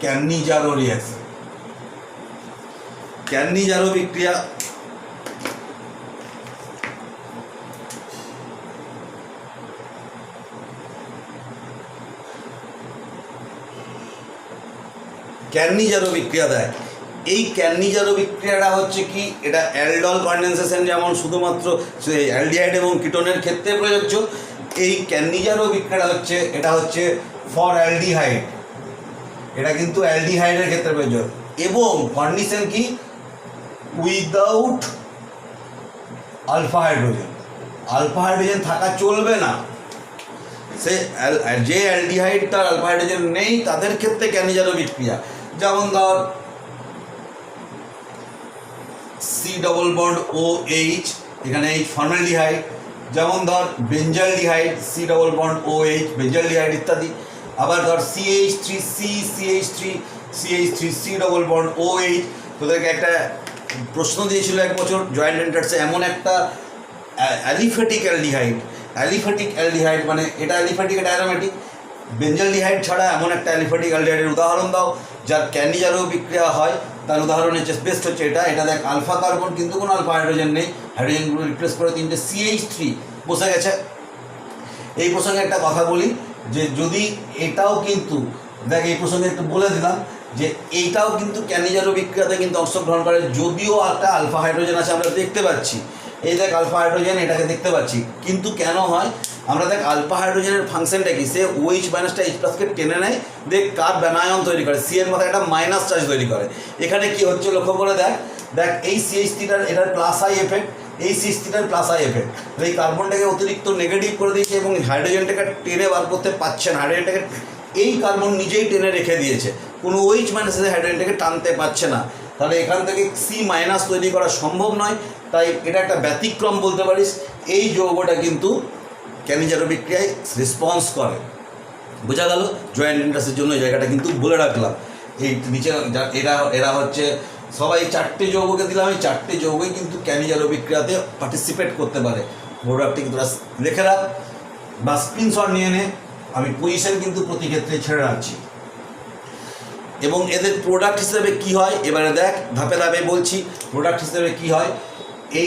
ক্যানিজারো রিঅ্যাকশন। ক্যানিজারো বিক্রিয়া ক্যানিজারো বিক্রিয়া দেয়। এই ক্যানিজারো বিক্রিয়াটা হচ্ছে কি, এটা অ্যালডল কন্ডেনসেশন যেমন শুধুমাত্র অ্যালডিহাইড এবং কিটোনের ক্ষেত্রে প্রযোজ্য, এই ক্যানিজারো বিক্রিয়াটা হচ্ছে, এটা হচ্ছে ফর অ্যালডিহাইড, এটা কিন্তু অ্যালডিহাইডের ক্ষেত্রে প্রযোজ্য। এবং কন্ডিশন কি, without alpha hydrogen. Alpha hydrogen থাকা চলবে না। সে যে অ্যালডিহাইড তার আলফা হাইড্রোজেন নেই, তাদের ক্ষেত্রে ক্যানিজারো বিক্রিয়া। যেমন ধর C double bond O H, এখানে এইচ ফর্মালডিহাইড। যেমন ধর benzaldehyde, C double bond O H benzaldehyde ইত্যাদি। আবার ধর CH3 C double bond O H. তোদেরকে একটা প্রশ্ন দিয়েছিল এক বছর জয়েন্ট এন্ট্রান্সে, এমন একটা অ্যালিফ্যাটিক অ্যালডিহাইড মানে এটা অ্যালিফ্যাটিক, এটা অ্যারোমেটিক। বেঞ্জালডিহাইড ছাড়া এমন একটা অ্যালিফ্যাটিক অ্যালডিহাইডের উদাহরণ দাও যার ক্যানিজারো বিক্রিয়া হয়। তার উদাহরণ হচ্ছে বেস্ট হচ্ছে এটা দেখ আলফা কার্বন, কিন্তু কোনো আলফা হাইড্রোজেন নেই, হাইড্রোজেনগুলো রিপ্লেস করে 3টে CH3 বসে গেছে। এই প্রসঙ্গে একটা কথা বলি, যে যদি এটাও কিন্তু দেখ, এই প্রসঙ্গে একটু বলে দিলাম যে এইটাও কিন্তু ক্যানিজারো বিক্রিয়াতে কিন্তু অংশগ্রহণ করে, যদিও একটা আলফা হাইড্রোজেন আছে আমরা দেখতে পাচ্ছি, এই দেখ আলফা হাইড্রোজেন, এটাকে দেখতে পাচ্ছি, কিন্তু কেন হয় আমরা দেখ আলফা হাইড্রোজেনের ফাংশনটা কি, সে OH মাইনাসটা H প্লাসকে টেনে নেয়, দেখ কার্বন আয়ন তৈরি করে, সি এর মাথায় একটা মাইনাস চার্জ তৈরি করে। এখানে কি হচ্ছে লক্ষ্য করে দেখ, দেখ এই CH থিটার এটার প্লাস আই এফেক্ট, এই CH থিটার প্লাস আই এফেক্ট, এই কার্বনটাকে অতিরিক্ত নেগেটিভ করে দিয়েছে এবং হাইড্রোজেনটাকে টেনে বার করতে পারছে না, হাইড্রোজেনটাকে এই কার্বন নিজেই টেনে রেখে দিয়েছে, কোনো OH মাইনাসের হাইড্রোজেনটাকে টানতে পারছে না, তাহলে এখান থেকে সি মাইনাস তৈরি করা সম্ভব নয়। তাই এটা একটা ব্যতিক্রম বলতে পারিস। এই যৌগটা কিন্তু ক্যানিজারো বিক্রিয়ায় রেসপন্স করে। বোঝা গেল? জয়েন্ট ইন্টারেস্টের জন্য এই জায়গাটা কিন্তু বলে রাখলাম। এই নিচে এরা হচ্ছে সবাই 4টে যৌগকে দিলাম, এই 4টে যৌগই কিন্তু ক্যানিজারো বিক্রিয়াতে পার্টিসিপেট করতে পারে। প্রোডাক্টটি কিন্তু লিখে রাখ বা স্ক্রিনশট নিয়ে নে, আমি পজিশন কিন্তু প্রতি ক্ষেত্রে ছেড়ে রাখছি। এবং এদের প্রোডাক্ট হিসেবে কি হয় এবারে দেখ, ধাপে ধাপে বলছি। প্রোডাক্ট হিসেবে কি হয়,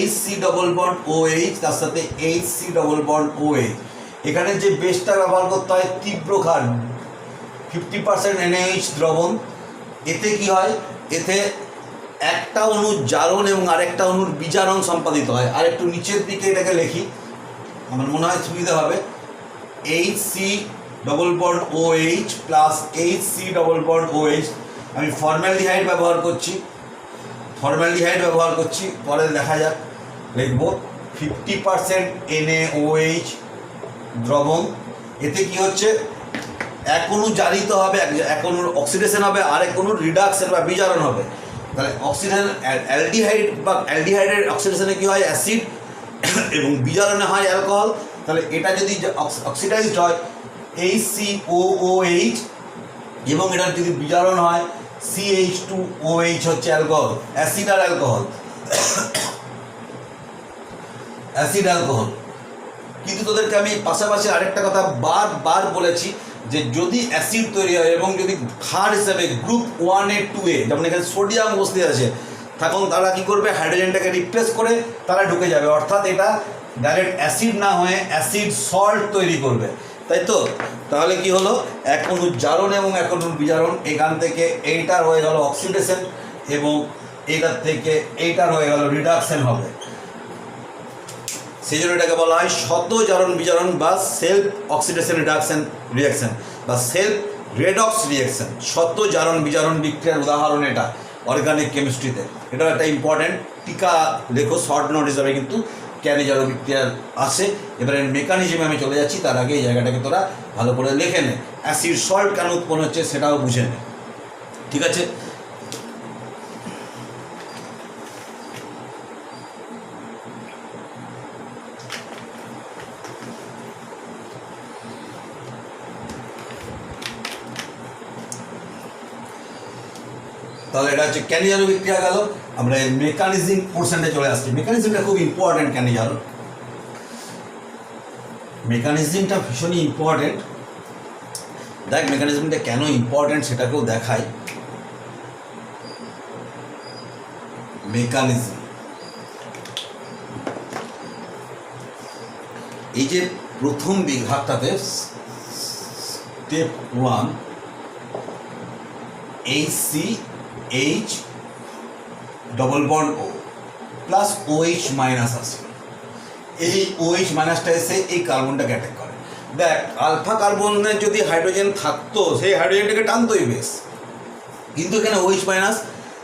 HC ডবল বন্ড OH তার সাথে HC ডবল বন্ড OH। এখানে যে বেসটা ব্যবহার করতে হয় তীব্র ক্ষার 50% NaOH দ্রবণ। এতে কি হয়, এতে একটা অণুর জারণ এবং আরেকটা অণুর বিজারণ সম্পাদিত হয়। আর একটু নিচের দিকে এটাকে লিখি, আমার মনে হয় সুবিধা হবে। HC double bond OH plus HC double bond OH। আমি ফর্মালডিহাইড ব্যবহার করছি, পরে দেখা যাক, লিখব 50% NaOH দ্রবণ। এতে কি হচ্ছে, এক অণু জারিত হবে, এক অণুর অক্সিডেশন হবে, আরেক অণুর রিডাকশন বা বিজারণ হবে। তাহলে অক্সিডেশন অ্যালডিহাইডের অক্সিডেশনে কি হয় অ্যাসিড এবং বিজারণে হয় অ্যালকোহল। তাহলে এটা যদি অক্সিডাইজড হয় HCOOH এবং এটার যদি বিজারণ হয় CH2OH হচ্ছে অ্যালকোহল, অ্যাসিড আর অ্যালকোহল, কিন্তু তোদেরকে আমি পাশাপাশি আরেকটা কথা বারবার বলেছি যে যদি অ্যাসিড তৈরি হয় এবং যদি ক্ষার হিসেবে গ্রুপ 1A 2A, যেমন এখানে সোডিয়াম উপস্থিত আছে, তখন তারা কী করবে, হাইড্রোজেনটাকে রিপ্লেস করে তারা ঢুকে যাবে, অর্থাৎ এটা ডাইরেক্ট অ্যাসিড না হয়ে অ্যাসিড সল্ট তৈরি করবে, তাই তো? তাহলে কি হলো, এক অণুর জারণ এবং এক অণুর বিজারণ, এখান থেকে এইটার হয়ে গেল অক্সিডেশন এবং এইটার থেকে এইটার হয়ে গেল রিডাকশন হবে। সেই জন্য এটাকে বলা হয় শত জারণ বিজারণ বা সেলফ অক্সিডেশন রিডাকশন রিয়াকশন বা সেলফ রেডক্স রিয়াকশন। শত জারণ বিজারণ বিক্রিয়ার উদাহরণ এটা অর্গানিক কেমিস্ট্রিতে। এটাও একটা ইম্পর্ট্যান্ট টিকা লেখো, শর্ট নোট হিসাবে কিন্তু ক্যানিজারো বিক্রিয়ার আসে। এবারে মেকানিজমে আমি চলে যাচ্ছি, তার আগে এই জায়গাটাকে তোরা ভালো করে লিখে নে। অ্যাসিড সল্ট কেন উৎপন্ন হচ্ছে সেটাও বুঝে নে, ঠিক আছে? তাহলে এটা হচ্ছে ক্যানিজারো বিক্রিয়া গেল। আমরা মেকানিজম পোর্শনটা চলে আসছি। মেকানিজমটা খুব ইম্পর্টেন্ট, ক্যানিজারো মেকানিজমটা ভীষণই ইম্পর্টেন্ট। দেখ মেকানিজমটা কেন ইম্পর্টেন্ট সেটাকেও দেখাই। মেকানিজম, এই যে প্রথম বিভাগটাতে step 1 HCH double bond O plus OH minus আছে, এই OH মাইনাসটা এসে এই কার্বনটাকে অ্যাটাক করে। দেখ আলফা কার্বনে যদি হাইড্রোজেন থাকতো সেই হাইড্রোজেনটাকে টানতোই বেশ, কিন্তু এখানে OH মাইনাস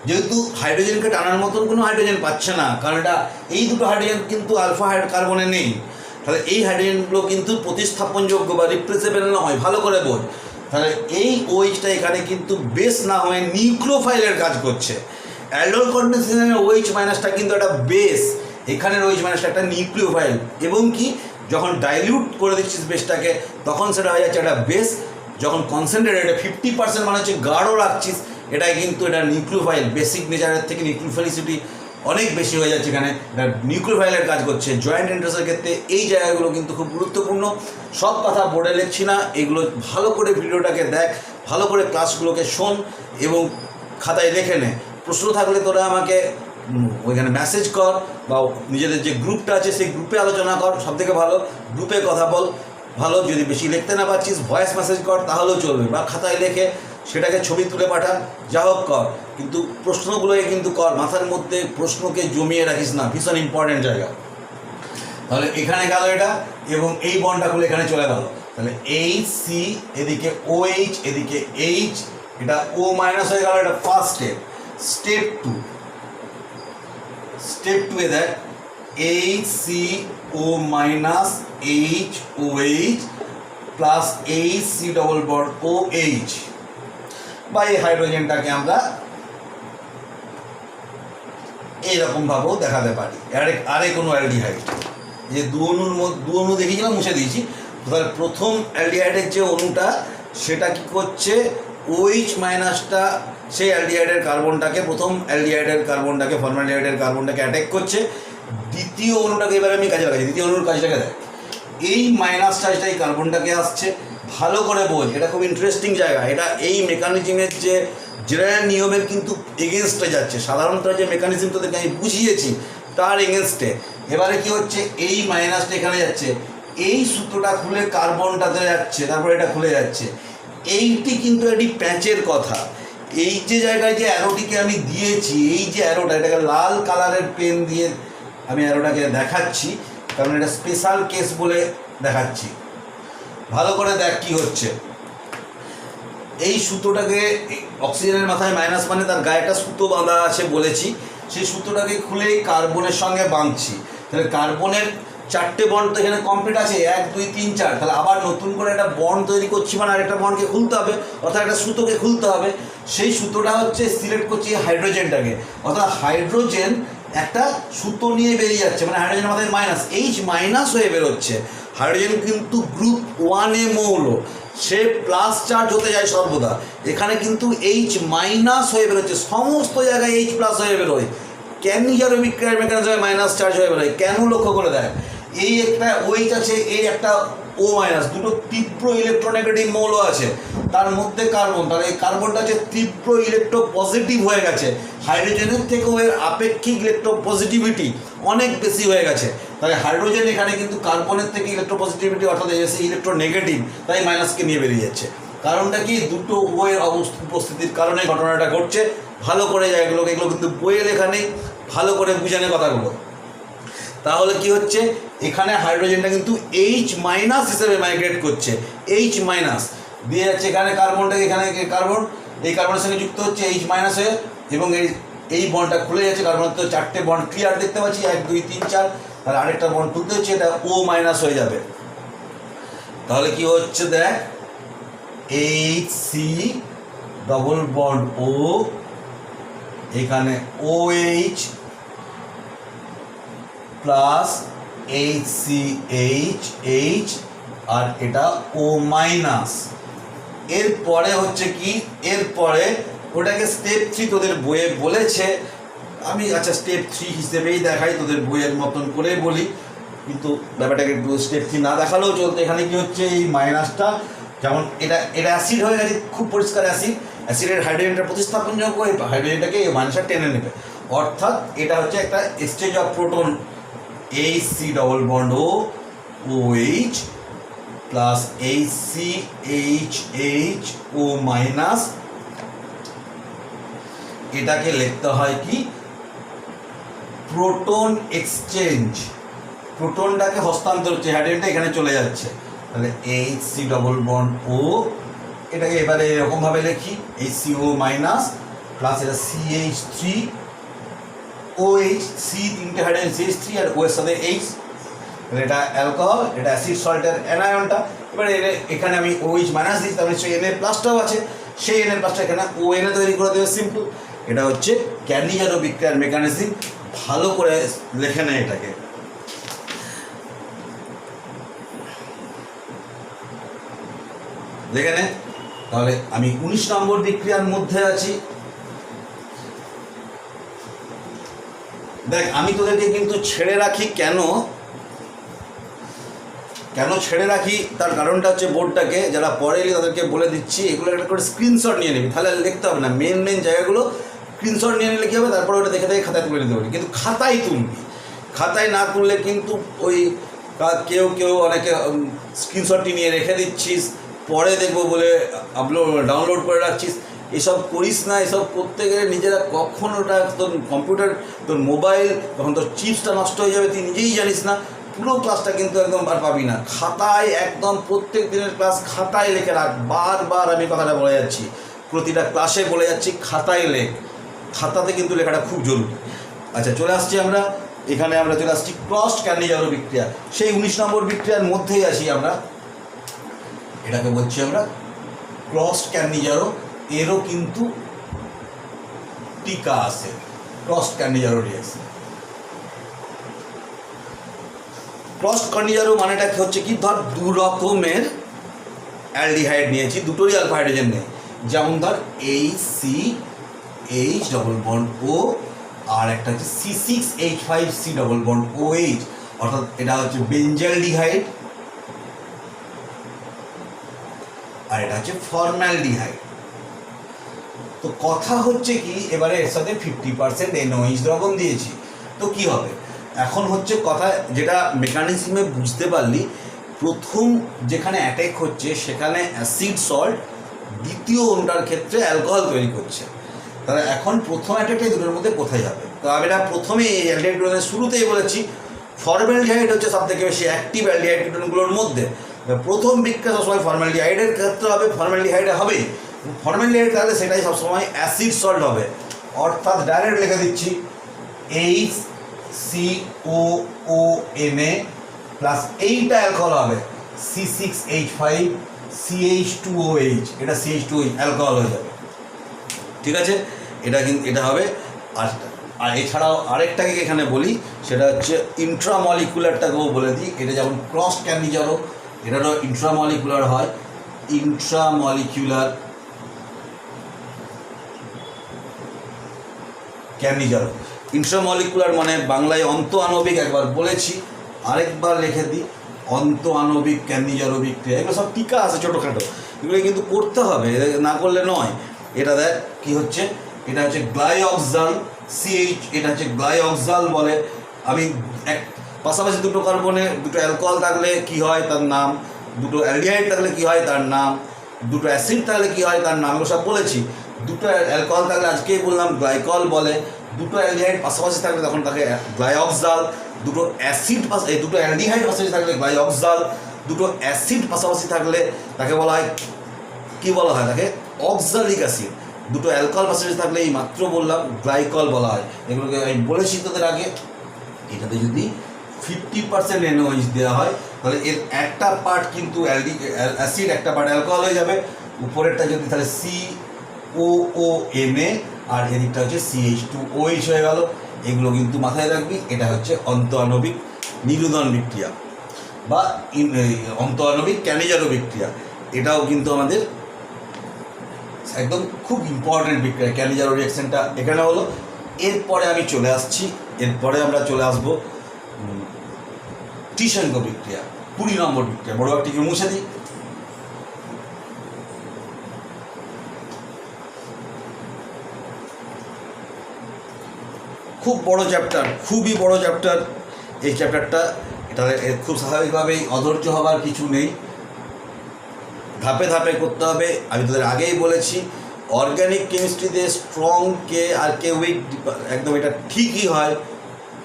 যেহেতু হাইড্রোজেনকে টানার মতন কোনো হাইড্রোজেন পাচ্ছে না, কারণ এটা এই দুটো হাইড্রোজেন কিন্তু আলফা কার্বনে নেই, তাহলে এই হাইড্রোজেনগুলো কিন্তু প্রতিস্থাপনযোগ্য বা রিপ্লেসেবল নয়। ভালো করে বোঝ, তাহলে এই OHটা এখানে কিন্তু বেস না হয়ে নিউক্লিওফাইলের কাজ করছে। অ্যালডোল কন্ডেনসেশনের OH মাইনাসটা কিন্তু একটা বেস, এখানের OH মাইনাসটা একটা নিউক্লিওফাইল, এবং কি যখন ডাইলিউট করে দিচ্ছিস বেসটাকে তখন সেটা হয়ে যাচ্ছে একটা বেস। যখন কনসেন্ট্রেটেড 50% মানে হচ্ছে গাঢ় রাখছিস, এটাই কিন্তু এটা নিউক্লিওফাইল, বেসিক নেচারের থেকে নিউক্লিওফাইলিসিটি অনেক বেশি হয়ে যাচ্ছে, এখানে নিউক্লিওফাইলের কাজ করছে। জয়েন্ট ইন্টারেস্টের ক্ষেত্রে এই জায়গাগুলো কিন্তু খুব গুরুত্বপূর্ণ। সব কথা বোর্ডে লিখছি না, এগুলো ভালো করে ভিডিওটাকে দেখ, ভালো করে ক্লাসগুলোকে শোন এবং খাতায় লিখে নে। প্রশ্ন থাকলে তোরা আমাকে ওইখানে মেসেজ কর বা নিজেদের যে গ্রুপটা আছে সেই গ্রুপে আলোচনা কর, সবথেকে ভালো গ্রুপে কথা বল। ভালো, যদি বেশি লিখতে না পারছিস ভয়েস মেসেজ কর তাহলেও চলবে, বা খাতায় লেখে সেটাকে ছবি তুলে পাঠা, যা হোক কর, কিন্তু প্রশ্নগুলোকে কিন্তু কর। মাথার মধ্যে প্রশ্নকে জমিয়ে রাখিস না, ভীষণ ইম্পর্ট্যান্ট জায়গা। তাহলে এখানে গেল এটা, এবং এই বন্ডটা খুলে এখানে চলে গেল। তাহলে এইচ সি, এদিকে ও এইচ, এদিকে এইচ, এটা ও মাইনাস হয়ে গেল। এটা first step. Step two, step two এ দেখ H C O minus H O H plus H C double bond O H, বা এই হাইড্রোজেনটাকে আমরা এইরকম ভাবেও দেখাতে পারি। আরে কোনো অ্যালডিহাইড, যে দু অণু দেখিয়েছিলাম, মুছে দিয়েছি। তাহলে প্রথম অ্যালডিহাইডের যে অণুটা, সেটা কি করছে, ওইচ মাইনাসটা সেই অ্যালডিহাইডের কার্বনটাকে, প্রথম অ্যালডিহাইডের কার্বনটাকে, ফর্মালডিহাইডের কার্বনটাকে অ্যাটাক করছে। দ্বিতীয় অণুটাকে এবার আমি কাজে লাগাচ্ছি। দ্বিতীয় অণুর কাজটাকে দেখ, এই মাইনাস চার্জটা এই কার্বনটাকে আসছে। ভালো করে বোঝ, এটা খুব ইন্টারেস্টিং জায়গা। এটা এই মেকানিজমের যে জেনারেল নিয়মের কিন্তু এগেনস্টে যাচ্ছে। সাধারণত যে মেকানিজম তোদেরকে আমি বুঝিয়েছি তার এগেনস্টে। এবারে কি হচ্ছে, এই মাইনাসটা এখানে যাচ্ছে, এই সূত্রটা খুলে কার্বনটাতে যাচ্ছে, তারপরে এটা খুলে যাচ্ছে। এইটি কিন্তু একটি প্যাচের কথা। এই যে জায়গায় যে অ্যারোটিকে আমি দিয়েছি, এই যে অ্যারোটা, এটাকে লাল কালারের পেন দিয়ে আমি অ্যারোটাকে দেখাচ্ছি, কারণ এটা স্পেশাল কেস বলে দেখাচ্ছি। ভালো করে দেখ কি হচ্ছে। এই সুতোটাকে, অক্সিজেনের মাথায় মাইনাস মানে তার গায়ে একটা সুতো বাঁধা আছে বলেছি, সেই সুতোটাকে খুলে কার্বনের সঙ্গে বাঁধছি। তাহলে কার্বনের 4টে বন্ড তো এখানে কমপ্লিট আছে, 1 2 3 4। তাহলে আবার নতুন করে একটা বন্ড তৈরি করছি, মানে আরেকটা বন্ডকে খুলতে হবে, অর্থাৎ একটা সুতোকে খুলতে হবে। সেই সুতোটা হচ্ছে সিলেক্ট করছি হাইড্রোজেনটাকে, অর্থাৎ হাইড্রোজেন একটা সুতো নিয়ে বেরিয়ে যাচ্ছে, মানে হাইড্রোজেনের মাথায় মাইনাস, এইচ মাইনাস হয়ে বেরোচ্ছে। হাইড্রোজেন কিন্তু গ্রুপ 1A মৌল, সে প্লাস চার্জ হতে যায় সর্বদা। এখানে কিন্তু এইচ মাইনাস হয়ে বেরোচ্ছে, সমস্ত জায়গায় এইচ প্লাস হয়ে বেরোয়। কেন যার বিক্রিয়ার মেকানিজমে মাইনাস চার্জ হয়ে বেরোয়, কেন লক্ষ্য করে দেয়। এই একটা ওইচ আছে, এই একটা ও মাইনাস, দুটো তীব্র ইলেকট্রোনেগেটিভ মৌল আছে, তার মধ্যে কার্বন। তাহলে এই কার্বনটা হচ্ছে তীব্র ইলেকট্রো পজিটিভ হয়ে গেছে, হাইড্রোজেনের থেকেও এর আপেক্ষিক ইলেকট্রো পজিটিভিটি অনেক বেশি হয়ে গেছে। তাই হাইড্রোজেন এখানে কিন্তু কার্বনের থেকে ইলেকট্রো পজিটিভিটি অর্থাৎ এসে ইলেকট্রো নেগেটিভ, তাই মাইনাসকে নিয়ে বেরিয়ে যাচ্ছে। কারণটা কি, দুটো ওয়ের উপস্থিতির কারণে ঘটনাটা ঘটছে। ভালো করে যায় এগুলো কিন্তু বইয়ে লেখা নেই, ভালো করে বুঝানে কথাগুলো। তাহলে কি হচ্ছে, এখানে হাইড্রোজেনটা কিন্তু এইচ মাইনাস হিসেবে মাইগ্রেট করছে, এইচ মাইনাস দিয়ে যাচ্ছে এখানে কার্বনটাকে, এখানে কার্বন, এই কার্বনের সঙ্গে যুক্ত হচ্ছে এইচ মাইনাস হয়ে, এবং এই বন্ডটা খুলে যাচ্ছে। কার্বনের তো 4টে বন্ড ক্লিয়ার দেখতে পাচ্ছি, 1 2 3 4। তাহলে আরেকটা বন্ড তুলতে হচ্ছে, এটা ও মাইনাস হয়ে যাবে। তাহলে কি হচ্ছে দেখ, H C double bond O, এখানে O H plus H C H H, আর এটা ও মাইনাস। এরপরে হচ্ছে কি, এরপরে ওটাকে স্টেপ 3 তোদের বইয়ে বলেছে। আমি আচ্ছা স্টেপ 3 হিসেবেই দেখাই, তোদের বইয়ের মতন করে বলি, কিন্তু ব্যাপারটাকে একটু স্টেপ 3 না দেখালেও চলতো। এখানে কি হচ্ছে, এই মাইনাসটা যেমন এটা অ্যাসিড হয়ে গেছে, খুব পরিষ্কার অ্যাসিড, অ্যাসিডের হাইড্রোজেনটা প্রতিস্থাপনযোগ্য, এই হাইড্রোজেনটাকে এই মাইনাসটা টেনে নেবে। অর্থাৎ এটা হচ্ছে একটা exchange of proton, H C double bond O OH plus H C H H O minus. এটাকে লিখতে হয় কি, প্রোটন এক্সচেঞ্জ। প্রোটনটাকে হস্তান্তর হচ্ছে, হাইড্রোজেনটা এখানে চলে যাচ্ছে। তাহলে এইচ সি ডবল বন্ড ও, এটাকে এবারে এরকমভাবে লিখি, H C O minus plus এটা CH3 OH, সি 3টে হাইড্রোজেন CH3 আর ও এর সাথে এইচ। এটা অ্যালকোহল, এটা অ্যাসিড সল্টের অ্যানায়নটা। এবারে এখানে আমি OH মাইনাস দিচ্ছি, তার মানে সেই Na প্লাসটাও আছে, সেই Na প্লাসটা এখানে ONA তৈরি করে দেবে, সিম্পল। এটা হচ্ছে ক্যানিজারো বিক্রিয়ার মেকানিজম। ভালো করে লেখে নেয় এটাকে, দেখে নে। তাহলে আমি 19 নম্বর বিক্রিয়ার মধ্যে আছি। দেখ আমি তোদেরকে কিন্তু ছেড়ে রাখি, কেন ছেড়ে রাখি তার কারণটা হচ্ছে, বোর্ডটাকে যারা পড়ে এলি তাদেরকে বলে দিচ্ছি, এগুলো একটা করে স্ক্রিনশট নিয়ে নিবি, তাহলে লিখতে হবে না। মেন জায়গাগুলো স্ক্রিনশট নিয়ে নিলে কী হবে, তারপরে ওটা দেখে খাতায় তুলে নিতে পারবি। কিন্তু খাতায় তুলবি, খাতায় না তুললে কিন্তু ওই কেউ অনেকে স্ক্রিনশটটি নিয়ে রেখে দিচ্ছিস, পরে দেখবো বলে ডাউনলোড করে রাখছিস। এসব করিস না। এসব করতে গেলে নিজেরা কখন ওটা তোর কম্পিউটার, তোর মোবাইল, তখন তোর চিপসটা নষ্ট হয়ে যাবে, তুই নিজেই জানিস না। পুরো ক্লাসটা কিন্তু একদম আর পাবি না, খাতায় একদম প্রত্যেক দিনের ক্লাস খাতায় লিখে রাখ। বারবার আমি কথাটা বলে যাচ্ছি, প্রতিটা ক্লাসে বলে যাচ্ছি, খাতায় লেখ, খাতাতে কিন্তু লেখাটা খুব জরুরি। আচ্ছা, চলে আসছি আমরা এখানে, আমরা চলে আসছি ক্রসড ক্যান্ডিজারো বিক্রিয়া। সেই 19 নম্বর বিক্রিয়ার মধ্যেই আসি আমরা, এটাকে বলছি আমরা ক্রসড ক্যান্ডিজারো। এরও কিন্তু টিকা আছে, ক্রসড ক্যান্ডিজারো রিঅ্যাকশন। ক্রসড ক্যান্ডিজারো মানেটা হচ্ছে কি, ধর দু রকমের অ্যালডিহাইড নিয়েছি, দুটোরই আলফা হাইড্রোজেন নেই, যেমন ধর HCH ডবল বন্ড O, আর একটা হচ্ছে C6H5C ডবল বন্ড OH, অর্থাৎ এটা হচ্ছে বেঞ্জালডিহাইড, আর এটা হচ্ছে ফর্মালডিহাইড। তো কথা হচ্ছে কি, এবারে এর সাথে 50% NOH দ্রবণ দিয়েছি, তো কি হবে এখন হচ্ছে কথা, যেটা মেকানিজমে বুঝতে পারলি, প্রথম যেখানে অ্যাটাক হচ্ছে সেখানে অ্যাসিড সল্ট, দ্বিতীয় অণুটার ক্ষেত্রে অ্যালকোহল তৈরি করছে। তাহলে এখন প্রথম অ্যাটাকটা দুটোর মধ্যে কোথায় যাবে? তো আমি এটা প্রথমে এই অ্যালডিহাইড কিটোনের শুরুতেই বলেছি, ফর্মালডিহাইড হচ্ছে সবথেকে বেশি অ্যাক্টিভ অ্যালডিহাইড কিটোনগুলোর মধ্যে। প্রথম বিক্রিয়া সবসময় ফর্মালডিহাইডের ক্ষেত্রে হবে, ফর্মালডিহাইডে হবেই। ফর্মালডিহাইড তাহলে সেটাই সবসময় অ্যাসিড সল্ট হবে, অর্থাৎ ডাইরেক্ট লিখে দিচ্ছি HCOONA প্লাস এইটা অ্যালকোহল হবে C6H5CH2OH, এটা CH2OH অ্যালকোহল হয়ে যাবে, ঠিক আছে? এটা কিন্তু এটা হবে। আর এছাড়াও আরেকটাকে এখানে বলি, সেটা হচ্ছে ইন্ট্রামলিকুলারটাকেও বলে দিই। এটা যেমন ক্রস ক্যান্ডিজারো, এটারও ইন্ট্রামলিকুলার হয়, ইন্ট্রামলিকুলার ক্যান্ডিজারো। ইন্ট্রামলিকুলার মানে বাংলায় অন্ত আণবিক, একবার বলেছি, আরেকবার লিখে দিই, অন্ত আণবিক ক্যান্ডিজারো বিক্রিয়া। এগুলো সব টিকা আছে ছোটোখাটো, এগুলো কিন্তু করতে হবে, না করলে নয়। এটা দেখ কী হচ্ছে, এটা হচ্ছে গ্লাইঅক্সাল CH, এটা হচ্ছে গ্লাইঅক্সাল বলে। আমি পাশাপাশি দুটো কার্বনে দুটো অ্যালকোহল থাকলে কি হয় তার নাম, দুটো অ্যালডিহাইড থাকলে কি হয় তার নাম, দুটো অ্যাসিড থাকলে কি হয় তার নাম, এগুলো সব বলেছি। দুটো অ্যালকোহল থাকলে আজকেই বললাম গ্লাইকল বলে, দুটো অ্যালডিহাইড পাশাপাশি থাকলে তখন তাকে গ্লাইঅক্সাল, দুটো অ্যাসিড দুটো অ্যালডিহাইড পাশাপাশি থাকলে গ্লাইঅক্সাল, দুটো অ্যাসিড পাশাপাশি থাকলে তাকে বলা হয় কী বলা হয়, তাকে অক্সালিক অ্যাসিড। দুটো অ্যালকোহল পাশাপাশি থাকলে এই মাত্র বললাম গ্লাইকল বলা হয়। এগুলোকে আমি বলেছি তোদের আগে। এটাতে যদি 50% NOH দেওয়া হয় তাহলে এর একটা পার্ট কিন্তু অ্যাসিড, একটা পার্ট অ্যালকোহল হয়ে যাবে। উপরেরটা যদি তাহলে COONA আর এদিকটা হচ্ছে CH2OH হয়ে গেল। এগুলো কিন্তু মাথায় রাখবি। এটা হচ্ছে অন্ত আণবিক নিরোধন বিক্রিয়া বা অন্ত আণবিক ক্যান্ডিজারো বিক্রিয়া। এটাও কিন্তু আমাদের একদম খুব ইম্পর্টেন্ট বিক্রিয়া, ক্যান্ডিজারো রিঅ্যাকশনটা এখানে হলো। এরপরে আমি চলে আসছি, এরপরে আমরা চলে আসবো টিশেনকো বিক্রিয়া, 20 নম্বর বিক্রিয়া। বড় একটিকে মুছে দিই। খুব বড় চ্যাপ্টার, খুবই বড় চ্যাপ্টার এই চ্যাপ্টারটা। এটা খুব স্বাভাবিকভাবেই অধৈর্য হবার কিছু নেই, ধাপে ধাপে করতে হবে। আমি তোদের আগেই বলেছি, অর্গ্যানিক কেমিস্ট্রিতে স্ট্রং কে আর কে উইক একদম এটা ঠিকই হয়।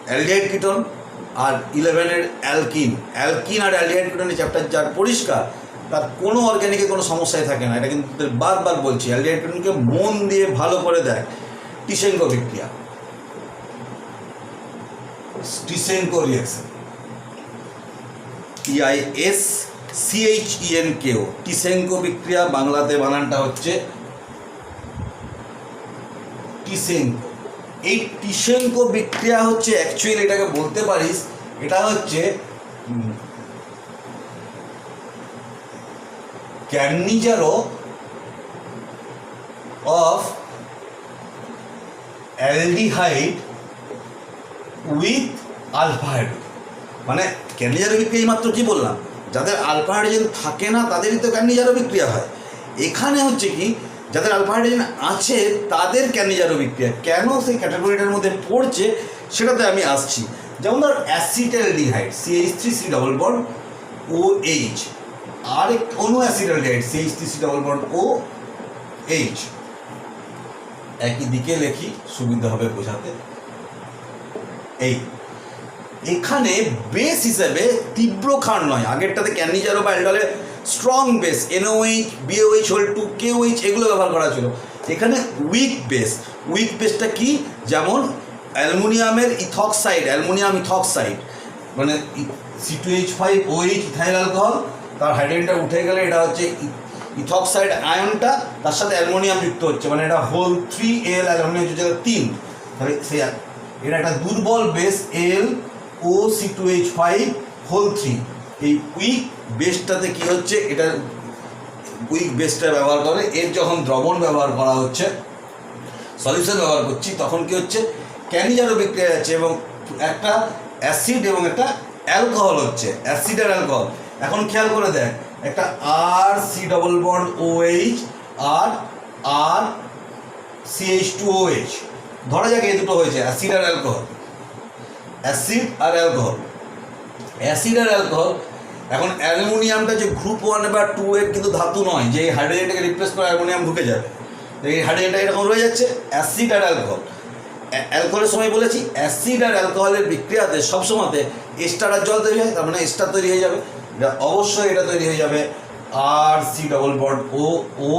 অ্যালডিহাইড কিটোন আর 11-এর অ্যালকিন আর অ্যালডিহাইড কিটোনের চ্যাপ্টার যার পরিষ্কার, তার কোনো অর্গ্যানিকে কোনো সমস্যাই থাকে না। এটা কিন্তু তোদের বারবার বলছি, অ্যালডিহাইড কিটোনকে মন দিয়ে ভালো করে দেখ। টিশেনকো বিক্রিয়া, টিশেনকো রিঅ্যাকশন, TISCHENKO, টিশেনকো বিক্রিয়া। বাংলাতে বানানটা হচ্ছে টিশেনকো। এই টিশেনকো বিক্রিয়া হচ্ছে অ্যাকচুয়ালি, এটাকে বলতে পারিস, এটা হচ্ছে Cannizzaro of aldehyde with alpha hydrogen. মানে ক্যান্ডিজারো বিক্রিয়া মাত্র কি বললাম, যাদের আলফা হাইড্রোজেন থাকে না তাদেরই তো ক্যান্ডিজারো বিক্রিয়া হয়। এখানে হচ্ছে কি, যাদের আলফা হাইড্রোজেন আছে তাদের ক্যান্ডিজারো বিক্রিয়া। কেন সেই ক্যাটাগরিটার মধ্যে পড়ছে সেটাতে আমি আসছি। যেমন ধর acetaldehyde CH3C double bond OH, আরেক অণু acetaldehyde CH3C double bond OH। একই দিকে লেখি, সুবিধা হবে বোঝাতে। এখানে বেস হিসেবে তীব্র ক্ষার নয়, আগেরটাতে ক্যানিজারো বা অ্যালডলে strong base NaOH BaOH whole 2 KOH এগুলো ব্যবহার করা ছিল। এখানে উইক বেস। উইক বেসটা কি, যেমন অ্যালুমিনিয়ামের ইথক্সাইড, অ্যালুমিনিয়াম ইথক্সাইড মানে C2H5OH ইথাইল অ্যালকোহল, তার হাইড্রোজেনটা উঠে গেলে এটা হচ্ছে ইথক্সাইড আয়নটা, তার সাথে অ্যালুমিনিয়াম যুক্ত হচ্ছে, মানে এটা হোল 3Al অ্যালুমিনিয়াম হচ্ছে 3, তাহলে সে এটা একটা দুর্বল বেস LOC2H5 হোল 3। এই উইক বেসটাতে কি হচ্ছে, এটা উইক বেসটা ব্যবহার করে, এর যখন দ্রবণ ব্যবহার করা হচ্ছে, সলিউশন ব্যবহার করছি, তখন কি হচ্ছে ক্যানিজারো বিক্রিয়া যাচ্ছে এবং একটা অ্যাসিড এবং একটা অ্যালকোহল হচ্ছে, অ্যাসিড আর অ্যালকোহল। এখন খেয়াল করে দেখ, একটা RC ডবল বন্ড OH আর CH2OH, ধরা যাক এই দুটো হয়েছে অ্যাসিড আর অ্যালকোহল, অ্যাসিড আর অ্যালকোহল, অ্যাসিড আর অ্যালকোহল। এখন অ্যালুমিনিয়ামটা যে গ্রুপ 1 বা 2 এর কিন্তু ধাতু নয়, যে হাইড্রোজেনটাকে রিপ্লেস করে অ্যালুমিনিয়াম ঢুকে যাবে, এই হাইড্রোজেনটা এরকম রয়ে যাচ্ছে, অ্যাসিড আর অ্যালকোহল। অ্যালকোহলের সময় বলেছি অ্যাসিড আর অ্যালকোহলের বিক্রিয়াতে সবসময়তে এস্টার আর জল তৈরি হয়, তার মানে এস্টার তৈরি হয়ে যাবে, এটা অবশ্যই এটা তৈরি হয়ে যাবে RC double bond O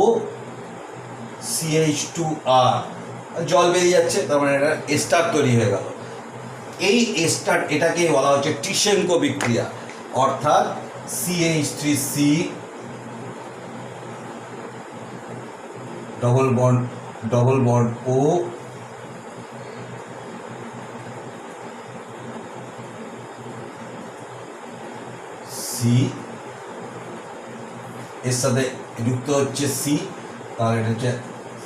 CH2R, জল বেরিয়ে যাচ্ছে, তার মানে এটা এস্টার তৈরি হয়ে গেল। এই এস্টার এটাকে বলা হচ্ছে টিশেঙ্কো বিক্রিয়া, অর্থাৎ CH3C double bond O C, এর সাথে যুক্ত হচ্ছে C, তাহলে এটা হচ্ছে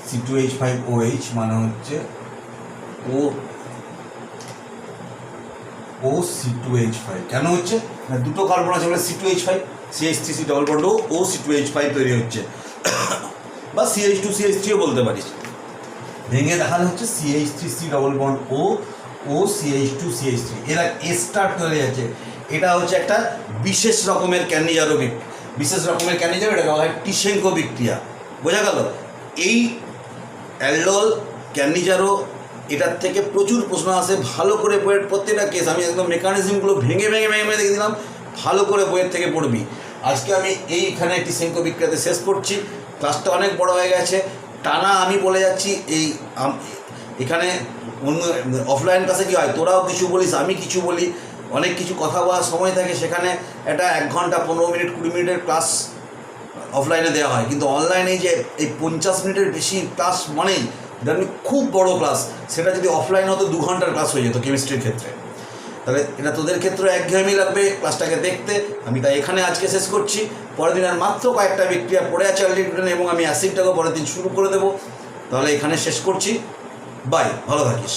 C2H5OH, মানে হচ্ছে OC2H5। কেন হচ্ছে না, দুটো কার্বন আছে বলে C2H5, CH3C double bond O C2H5 তৈরি হচ্ছে, বা CH2CH3ও বলতে পারিস। ভেঙে দেখালে হচ্ছে CH3C double bond O CH2CH3, এরা এস্টার তৈরি আছে। এটা হচ্ছে একটা বিশেষ রকমের ক্যানিজারো বিশেষ রকমের ক্যানিজারো, এটাকে বলা হয় টিশেঙ্কো বিক্রিয়া। বোঝা গেল? এই অ্যালডল ক্যানিজারো এটার থেকে প্রচুর প্রশ্ন আসে, ভালো করে বইয়ের প্রত্যেকটা কেস আমি একদম মেকানিজমগুলো ভেঙে দেখে দিলাম, ভালো করে বইয়ের থেকে পড়বি। আজকে আমি এইখানে টিশেঙ্কো বিক্রিয়াতে শেষ করছি, ক্লাসটা অনেক বড় হয়ে গেছে, টানা আমি বলে যাচ্ছি। এখানে অন্য অফলাইন ক্লাসে কী হয়, তোরাও কিছু বলিস আমি কিছু বলি, অনেক কিছু কথা বলার সময় থাকে, সেখানে একটা 1 ঘন্টা 15 মিনিট 20 মিনিটের ক্লাস অফলাইনে দেওয়া হয়, কিন্তু অনলাইনে যে এই 50 মিনিটের বেশি ক্লাস মানেই ধরেন খুব বড় ক্লাস, সেটা যদি অফলাইন হতো 2 ঘন্টার ক্লাস হয়ে যেত কেমিস্ট্রির ক্ষেত্রে। তাহলে এটা তোদের ক্ষেত্রে একঘেয়েমি লাগবে ক্লাসটাকে দেখতে, আমি তাই এখানে আজকে শেষ করছি। পরের দিন আর মাত্র কয়েকটা বিক্রিয়া পড়ে আছে অ্যালডিহাইড এবং আমি অ্যাসিডটাকেও পরের দিন শুরু করে দেবো। তাহলে এখানে শেষ করছি, বাই, ভালো থাকিস।